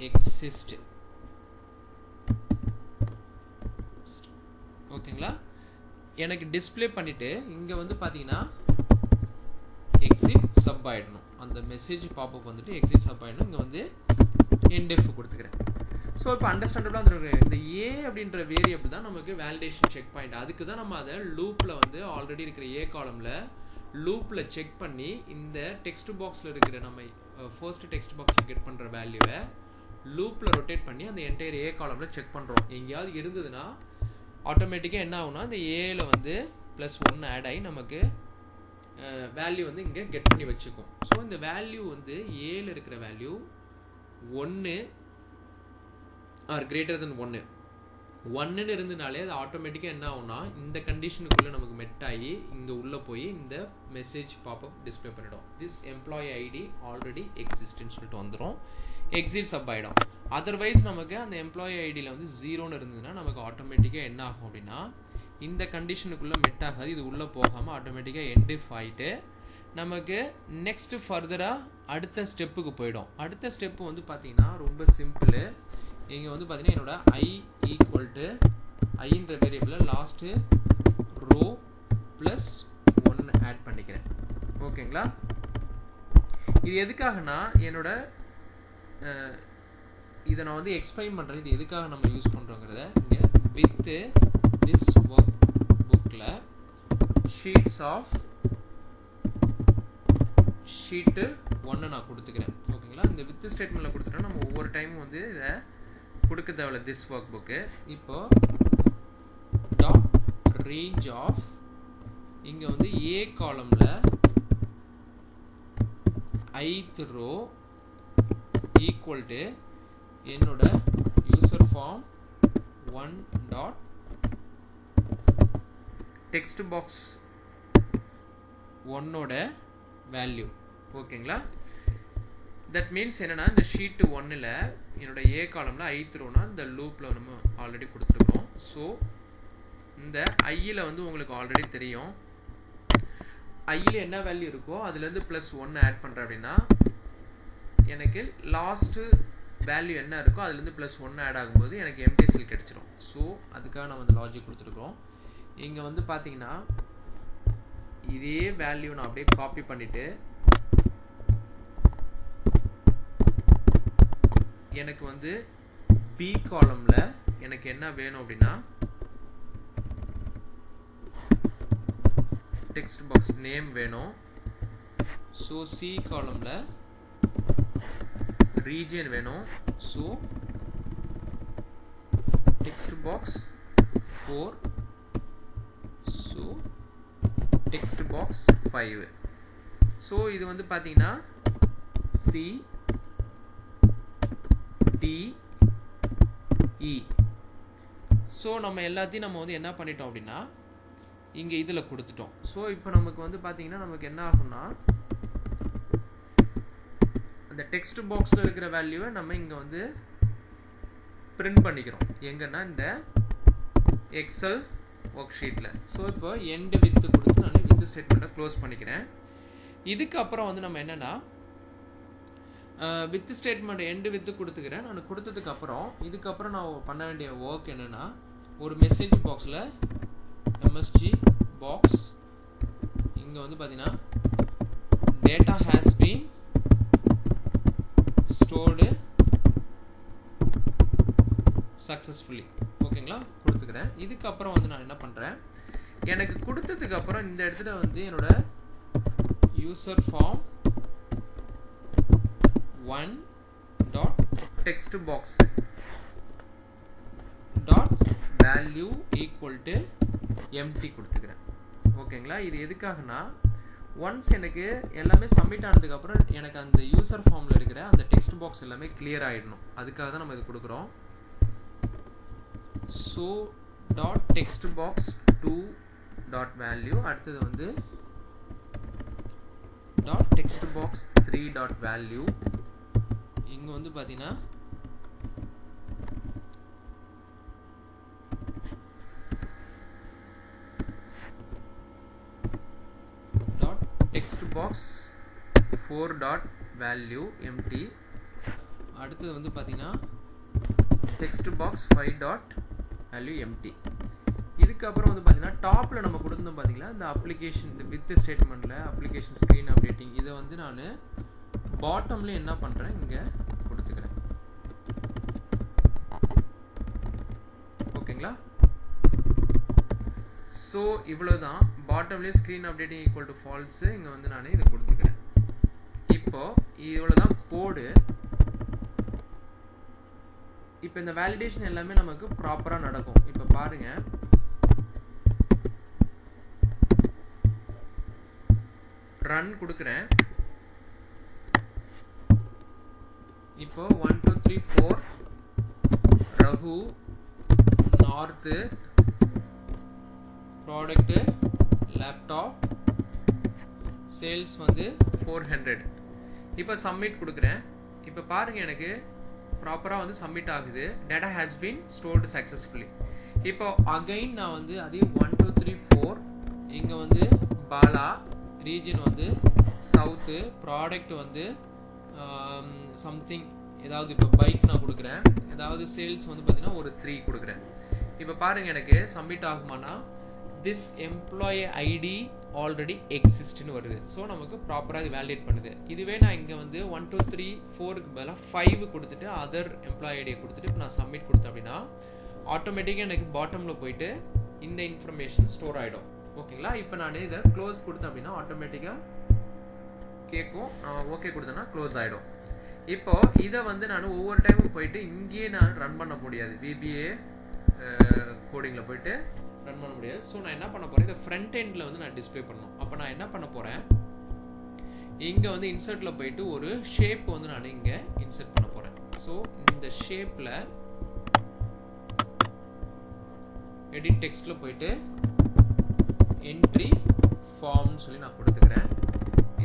exist ஓகேங்களா எனக்கு டிஸ்ப்ளே பண்ணிட்டு இங்க வந்து பாத்தீங்கன்னா exit sub ஆயிடணும் அந்த மெசேஜ் பாப்அப் வந்துட்டு exit sub ஆயிடணும் இங்க வந்து endif கொடுத்துக்கிறேன் சோ இப்போ அண்டர்ஸ்டாண்டபிளா வந்துருக்கு இந்த a அப்படிங்கற வேரியபிள் தான் நமக்கு வேலிடேஷன் செக் பாயிண்ட் அதுக்கு தான் நம்ம அத லூப்ல வந்து ஆல்ரெடி இருக்கிற a காலம்ல லூப்ல செக் பண்ணி இந்த டெக்ஸ்ட் பாக்ஸ்ல இருக்கிற நம்ம ஃபர்ஸ்ட் டெக்ஸ்ட் பாக்ஸ்ல கெட் பண்ற வேல்யூவை லூப்ல ரொட்டேட் பண்ணி அந்த என்டையர் a காலம்ல செக் பண்றோம் எங்கயாவது இருந்ததுனா ஆட்டோமேட்டிக்கா என்ன ஆகும்னா இந்த a ல வந்து +1 ஆட் ஆகி நமக்கு வேல்யூ வந்து இங்க கெட் பண்ணி வெச்சுக்கும் சோ இந்த வேல்யூ வந்து a ல இருக்கிற வேல்யூ 1 or greater than 1 1 ன்னு இருந்தனாலே அது ஆட்டோமேட்டிக்கா என்ன ஆகும்னா இந்த கண்டிஷனுக்குள்ள நமக்கு மெட் ஆகி இங்க உள்ள போய் இந்த மெசேஜ் பாப்அப் டிஸ்ப்ளே பண்ணிடும் this employee id already exists ன்னு சொல்லிட்டு வந்துரும் exit sub ஆயிடும் otherwise நமக்கு அந்த employee id ல வந்து 0 ன்னு இருந்ததுனா நமக்கு ஆட்டோமேட்டிக்கா என்ன ஆகும் அப்படினா இந்த கண்டிஷனுக்குள்ள மெட் ஆகாது இது உள்ள போகாம ஆட்டோமேட்டிக்கா endif ஆயிட்டு நமக்கு நெக்ஸ்ட் ஃபர்தரா அடுத்த ஸ்டெப்புக்கு போய்டும் அடுத்த ஸ்டெப் வந்து பாத்தீங்கன்னா ரொம்ப சிம்பிள் இங்க வந்து பாத்தீங்கன்னா என்னோட i equal to i என்ற வேரியபிள்ல லாஸ்ட் row plus 1 ஆட் பண்ணிக்கிறேன் ஓகேங்களா இது எதுக்காகனா என்னோட இத நான் வந்து எக்ஸ்பிளைன் பண்றேன் இது எதுக்காக நம்ம யூஸ் பண்றோம்ங்கறத இங்க with this workbookல sheets of sheet 1 நான் கொடுத்துக்கிறேன் ஓகேங்களா இந்த with ஸ்டேட்மென்ட்ல கொடுத்துட்டா நம்ம ஒவ்வொரு டைம் வந்து இத கொடுக்க தேவையில்ல this workbook இப்போ dot range of இங்க வந்து a காலம்ல ith row equal to என்னோட user form 1 dot text box 1 ஓட வேல்யூ ஓகேங்களா that means என்னன்னா இந்த sheet 1 ல என்னோட a காலம்ல ith row னா இந்த லூப்ல நம்ம ஆல்ரெடி கொடுத்திருக்கோம் சோ இந்த i ல வந்து உங்களுக்கு ஆல்ரெடி தெரியும் i ல என்ன வேல்யூ இருக்கோ அதுல இருந்து +1 ஆட் பண்றேன் அப்படினா எனக்கு லாஸ்ட் வேல்யூ என்ன இருக்கோ அதுல இருந்து +1 ஆட் ஆகும்போது எனக்கு எம்ப்டி செல் கிடைச்சிரும் சோ அதுக்காக நம்ம இந்த லாஜிக் கொடுத்திருக்கோம் இங்க வந்து பாத்தீங்கன்னா இதே வேல்யூ நான் அப்படியே காப்பி பண்ணிட்டு எனக்கு வந்து b காலம்ல எனக்கு என்ன வேணும் அப்படினா டெக்ஸ்ட் பாக்ஸ் நேம் வேணும் ஸோ சி காலமில் ரீஜியன் வேணும். So text box 4, so text box 5. So இது வந்து பார்த்தீங்கன்னா சி டி இ. ஸோ நம்ம எல்லாத்தையும் நம்ம வந்து என்ன பண்ணிட்டோம் அப்படின்னா இங்கே இதில் கொடுத்துட்டோம். ஸோ இப்போ நமக்கு வந்து பார்த்தீங்கன்னா நமக்கு என்ன ஆகும்னா அந்த டெக்ஸ்ட் பாக்ஸில் இருக்கிற வேல்யூவை நம்ம இங்கே வந்து பிரிண்ட் பண்ணிக்கிறோம். எங்கன்னா இந்த எக்ஸல் ஒர்க் ஷீட்டில். ஸோ இப்போ எண்டு வித்து கொடுத்து நான் வித் ஸ்டேட்மெண்ட்டை க்ளோஸ் பண்ணிக்கிறேன். இதுக்கப்புறம் வந்து நம்ம என்னென்னா வித் ஸ்டேட்மெண்ட் எண்டு வித்து கொடுத்துக்கிறேன். நான் கொடுத்ததுக்கப்புறம் இதுக்கப்புறம் நான் பண்ண வேண்டிய ஒர்க் என்னென்னா ஒரு மெசேஜ் பாக்ஸில் எம்எஸ்ஜி பாக்ஸ் இங்கே வந்து பார்த்தீங்கன்னா data has been stored successfully. ஓகேங்களா, கொடுத்துக்கிறேன். இதுக்கப்புறம் வந்து நான் என்ன பண்ணுறேன், எனக்கு கொடுத்ததுக்கப்புறம் இந்த இடத்துல வந்து என்னோட user form 1 dot text box dot value equal to empty கொடுத்துக்கிறேன். ஓகேங்களா, இது எதுக்காகனா ஒன்ஸ் எனக்கு எல்லாமே சப்மிட் ஆனதுக்கப்புறம் எனக்கு அந்த யூசர் ஃபார்மில் இருக்கிற அந்த டெக்ஸ்ட் பாக்ஸ் எல்லாமே கிளியர் ஆகிடணும். அதுக்காக தான் நம்ம இது கொடுக்குறோம். So dot text box 2 dot value, அடுத்தது வந்து dot text box 3 dot value. இங்கே வந்து பார்த்தீங்கன்னா dot text box 4 dot value empty. அடுத்தது வந்து பார்த்தீங்கன்னா text box 5 dot value empty. இதுக்கப்புறம் வந்து பார்த்தீங்கன்னா டாப்பில் நம்ம கொடுத்தோம் பார்த்தீங்களா இந்த அப்ளிகேஷன் இந்த வித் ஸ்டேட்மெண்ட்டில் அப்ளிகேஷன் ஸ்க்ரீன் அப்டேட்டிங், இதை வந்து நான் பாட்டம்ல என்ன பண்ணுறேன் இங்கே கொடுத்துக்கிறேன். ஓகேங்களா, ஸோ இவ்வளோதான். பாட்டம்லேயே screen updating equal to false இங்கே வந்து நான் இதை கொடுத்துக்கிறேன். இப்போது இவ்வளோதான் கோடு. இப்போ இந்த வேலிடேஷன் எல்லாமே நமக்கு ப்ராப்பராக நடக்கும். இப்போ பாருங்க, ரன் கொடுக்குறேன். இப்போ 1 2 3 4 Raghu north product laptop sales வந்து 400. இப்போ சப்மிட் கொடுக்குறேன். இப்போ பாருங்கள் எனக்கு ப்ராப்பராக வந்து சப்மிட் ஆகுது. Data has been stored successfully. இப்போ அகைன் நான் வந்து அதே 1 2 3 4 இங்கே வந்து பாலா ரீஜன் வந்து சவுத்து ப்ராடக்ட் வந்து சம்திங் ஏதாவது இப்போ பைக் நான் கொடுக்குறேன். ஏதாவது சேல்ஸ் வந்து பார்த்தீங்கன்னா ஒரு 3 கொடுக்குறேன். இப்போ பாருங்கள் எனக்கு சப்மிட் ஆகுமானா திஸ் எம்ப்ளாயி ஐடி ஆல்ரெடி எக்ஸிஸ்ட்னு வருது. ஸோ நமக்கு ப்ராப்பராக இது வேலிடேட் பண்ணுது. இதுவே நான் இங்கே வந்து 1 2 3 4க்கு பதிலாக 5 கொடுத்துட்டு அதர் எம்ப்ளாயி ஐடியை கொடுத்துட்டு இப்போ நான் சப்மிட் கொடுத்தேன் அப்படின்னா ஆட்டோமேட்டிக்காக எனக்கு பாட்டமில் போயிட்டு இந்த இன்ஃபர்மேஷன் ஸ்டோர் ஆகிடும். ஓகேங்களா, இப்போ நான் இதை க்ளோஸ் கொடுத்தேன் அப்படின்னா ஆட்டோமேட்டிக்காக கேட்கும். ஓகே கொடுத்தேன்னா க்ளோஸ் ஆகிடும். இப்போது இதை வந்து நான் ஒவ்வொரு டைமும் போயிட்டு இங்கேயே நான் ரன் பண்ண முடியாது. VBA கோடிங்கில் போயிட்டு ரன் பண்ண முடியாது. ஸோ நான் என்ன பண்ண போகிறேன், இதை ஃப்ரண்ட் எண்டில் வந்து நான் டிஸ்பிளே பண்ணணும். அப்போ நான் என்ன பண்ண போகிறேன், இங்கே வந்து இன்சர்ட்டில் போயிட்டு ஒரு ஷேப் வந்து நான் இங்கே இன்சர்ட் பண்ண போகிறேன். ஸோ இந்த ஷேப்பில் எடிட் டெக்ஸ்ட்டில் போயிட்டு என்ட்ரி ஃபார்ம்னு சொல்லி நான் கொடுத்துக்கிறேன்.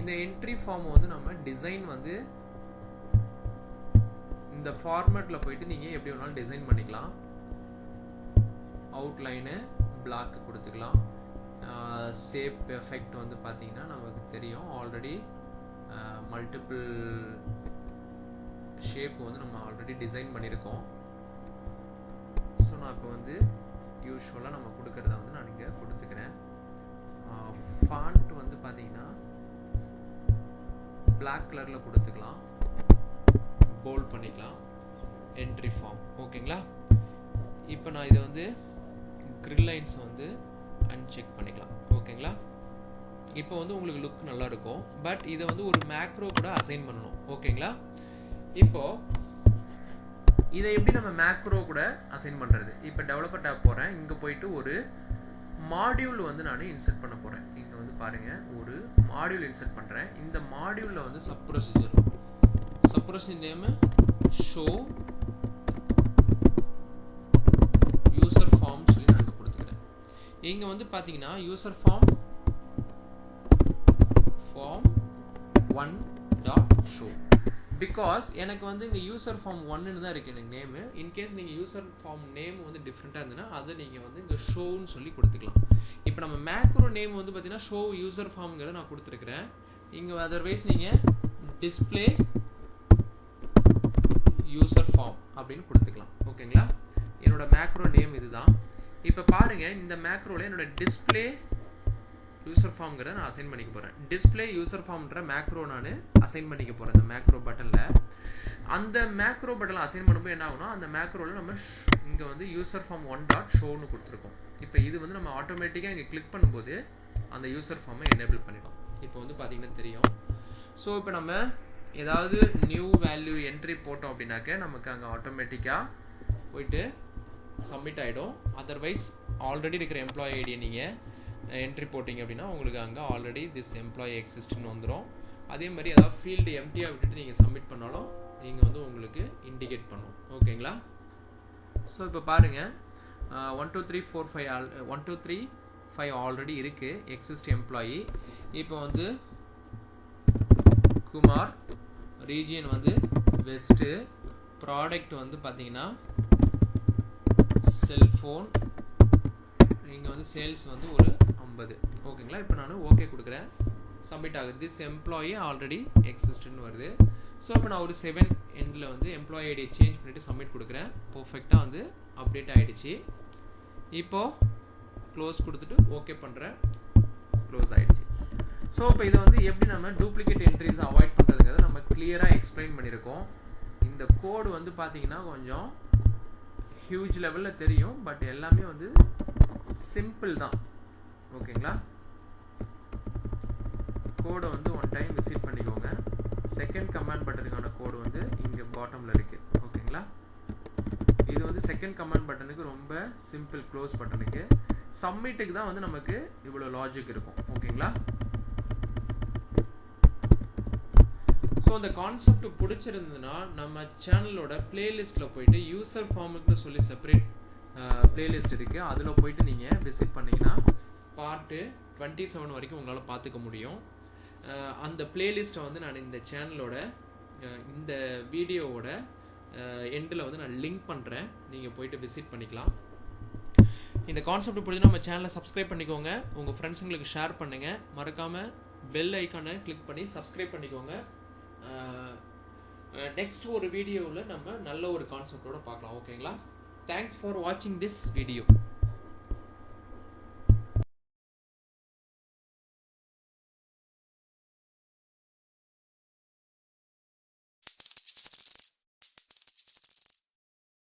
இந்த என்ட்ரி ஃபார்ம் வந்து நம்ம டிசைன் வந்து இந்த ஃபார்மேட்டில் போயிட்டு நீங்கள் எப்படி வேணாலும் டிசைன் பண்ணிக்கலாம். அவுட்லைனு பிளாக் கொடுத்துக்கலாம். ஷேப் எஃபெக்ட் வந்து பார்த்தீங்கன்னா நமக்கு தெரியும் ஆல்ரெடி மல்டிபிள் ஷேப் வந்து நம்ம ஆல்ரெடி டிசைன் பண்ணியிருக்கோம். ஸோ நான் இப்போ வந்து யூஸ்வலாக நம்ம கொடுக்குறத வந்து நான் இங்கே கொடுத்துக்கிறேன். ஃபாண்ட் வந்து பார்த்தீங்கன்னா பிளாக் கலரில் கொடுத்துக்கலாம், போல்ட் பண்ணிக்கலாம். என்ட்ரி ஃபார்ம் ஓகேங்களா. இப்போ நான் இதை வந்து கிரில் லைன்ஸ் வந்து அன்செக் பண்ணிக்கலாம். ஓகேங்களா, இப்போ வந்து உங்களுக்கு லுக் நல்லா இருக்கும். பட் இதை வந்து ஒரு மேக்ரோ கூட அசைன் பண்ணணும். ஓகேங்களா? இப்போ இதை எப்படி நம்ம மேக்ரோ கூட அசைன் பண்ணுறது? இப்போ டெவலப்பர் டேப் போகிறேன். இங்கே போயிட்டு ஒரு மாடியூல் வந்து நான் இன்சர்ட் பண்ண போகிறேன். இங்கே வந்து பாருங்கள், ஒரு மாடியூல் இன்சர்ட் பண்ணுறேன். இந்த மாடியூலில் வந்து sub procedure name show user form சொல்லி நான் இங்கே கொடுத்துக்கிறேன். இங்கே வந்து பார்த்தீங்கன்னா யூசர் ஃபார்ம் 1.show. பிகாஸ் எனக்கு வந்து இங்கே யூசர் ஃபார்ம் 1ன்னு தான் இருக்குது எனக்கு நேமு. இன்கேஸ் நீங்கள் யூசர் ஃபார்ம் நேம் வந்து டிஃப்ரெண்ட்டாக இருந்ததுன்னா அதை நீங்கள் வந்து இங்கே ஷோன்னு சொல்லி கொடுத்துக்கலாம். இப்போ நம்ம மேக்ரோ நேம் வந்து பார்த்தீங்கன்னா ஷோ யூசர் ஃபார்ம்ங்கிறத நான் கொடுத்துருக்குறேன். இங்கே அதர்வைஸ் நீங்கள் டிஸ்பிளே யூசர் ஃபார்ம் அப்படின்னு கொடுத்துக்கலாம். ஓகேங்களா? என்னோட மேக்ரோ நேம் இதுதான். இப்போ பாருங்கள், இந்த மேக்ரோவில் என்னோட டிஸ்பிளே யூசர் ஃபார்ம்ங்கிறத நான் அசைன் பண்ணிக்க போகிறேன். டிஸ்பிளே யூசர் ஃபார்ம்ன்ற மேக்ரோ நான் அசைன் பண்ணிக்க போகிறேன். இந்த மேக்ரோ பட்டனில் அந்த மேக்ரோ பட்டனில் அசைன் பண்ணும்போது என்ன ஆகும்னா, அந்த மேக்ரோவில் நம்ம இங்கே வந்து யூசர் ஃபார்ம் 1.showன்னு கொடுத்துருக்கோம். இப்போ இது வந்து நம்ம ஆட்டோமேட்டிக்காக இங்கே கிளிக் பண்ணும்போது அந்த யூசர் ஃபார்மை எனேபிள் பண்ணிடும். இப்போ வந்து பார்த்தீங்கன்னா தெரியும். ஸோ இப்போ நம்ம ஏதாவது நியூ வேல்யூ என்ட்ரி போட்டோம் அப்படின்னாக்க நமக்கு அங்கே ஆட்டோமேட்டிக்காக போயிட்டு சப்மிட் ஆகிடும். அதர்வைஸ் ஆல்ரெடி இருக்கிற எம்ப்ளாயி ஐடியை நீங்கள் என்ட்ரி போட்டிங்க அப்படின்னா உங்களுக்கு அங்கே ஆல்ரெடி திஸ் எம்ப்ளாயி எக்ஸிஸ்ட்னு வந்துடும். அதே மாதிரி ஏதாவது ஃபீல்டு எம்டியாக விட்டுட்டு நீங்கள் சப்மிட் பண்ணாலும் நீங்கள் வந்து உங்களுக்கு இண்டிகேட் பண்ணும். ஓகேங்களா? ஸோ இப்போ பாருங்கள், 1 2 3 4 5 1 2 3 5 ஆல்ரெடி இருக்குது எக்ஸிஸ்ட் எம்ப்ளாயி. இப்போ வந்து குமார், ரீஜியன் வந்து வெஸ்ட்டு, ப்ராடக்ட் வந்து பார்த்தீங்கன்னா செல்ஃபோன், இங்கே வந்து சேல்ஸ் வந்து ஒரு 50. ஓகேங்களா? இப்போ நான் ஓகே கொடுக்குறேன். சப்மிட் ஆகுது. திஸ் எம்ப்ளாயி ஆல்ரெடி எக்ஸிஸ்ட்னு வருது. ஸோ இப்போ நான் ஒரு 7 எண்டில் வந்து எம்ப்ளாயி ஐடியை சேஞ்ச் பண்ணிவிட்டு சப்மிட் கொடுக்குறேன். பர்ஃபெக்டாக வந்து அப்டேட் ஆகிடுச்சு. இப்போது க்ளோஸ் கொடுத்துட்டு ஓகே பண்ணுறேன். க்ளோஸ் ஆகிடுச்சு. ஸோ இப்போ இதை வந்து எப்படி நம்ம டூப்ளிகேட் என்ட்ரிஸ் அவாய்ட் பண்ணுறதுங்கிறத நம்ம கிளியராக எக்ஸ்பிளைன் பண்ணியிருக்கோம். இந்த கோடு வந்து பார்த்தீங்கன்னா கொஞ்சம் ஹியூஜ் லெவலில் தெரியும். பட் எல்லாமே வந்து சிம்பிள் தான். ஓகேங்களா? கோடை வந்து ஒன் டைம் விசிட் பண்ணிக்கோங்க. செகண்ட் கமாண்ட் பட்டனுக்கான கோடு வந்து இங்கே பாட்டமில் இருக்குது. ஓகேங்களா? இது வந்து செகண்ட் கமாண்ட் பட்டனுக்கு ரொம்ப சிம்பிள். க்ளோஸ் பட்டனுக்கு, சப்மிட்டுக்கு தான் வந்து நமக்கு இவ்வளோ லாஜிக் இருக்கும். ஓகேங்களா? ஸோ அந்த கான்செப்ட் பிடிச்சிருந்ததுன்னா நம்ம சேனலோட பிளேலிஸ்ட்டில் போயிட்டு யூசர் ஃபார்முக்குன்னு சொல்லி செப்பரேட் பிளேலிஸ்ட் இருக்குது. அதில் போயிட்டு நீங்கள் விசிட் பண்ணிங்கன்னா பார்ட்டு 27 வரைக்கும் உங்களால் பார்த்துக்க முடியும். அந்த பிளேலிஸ்ட்டை வந்து நான் இந்த சேனலோட இந்த வீடியோவோட எண்டில் வந்து நான் லிங்க் பண்ணுறேன். நீங்கள் போயிட்டு விசிட் பண்ணிக்கலாம். இந்த கான்செப்ட் பிடிச்சினா நம்ம சேனலை சப்ஸ்கிரைப் பண்ணிக்கோங்க. உங்கள் ஃப்ரெண்ட்ஸுங்களுக்கு ஷேர் பண்ணுங்கள். மறக்காமல் பெல் ஐக்கானை கிளிக் பண்ணி சப்ஸ்கிரைப் பண்ணிக்கோங்க. நெக்ஸ்ட் ஒரு வீடியோவில் நம்ம நல்ல ஒரு கான்செப்டோட பார்க்கலாம். ஓகேங்களா? தேங்க்ஸ் ஃபார் வாட்சிங் திஸ் வீடியோ.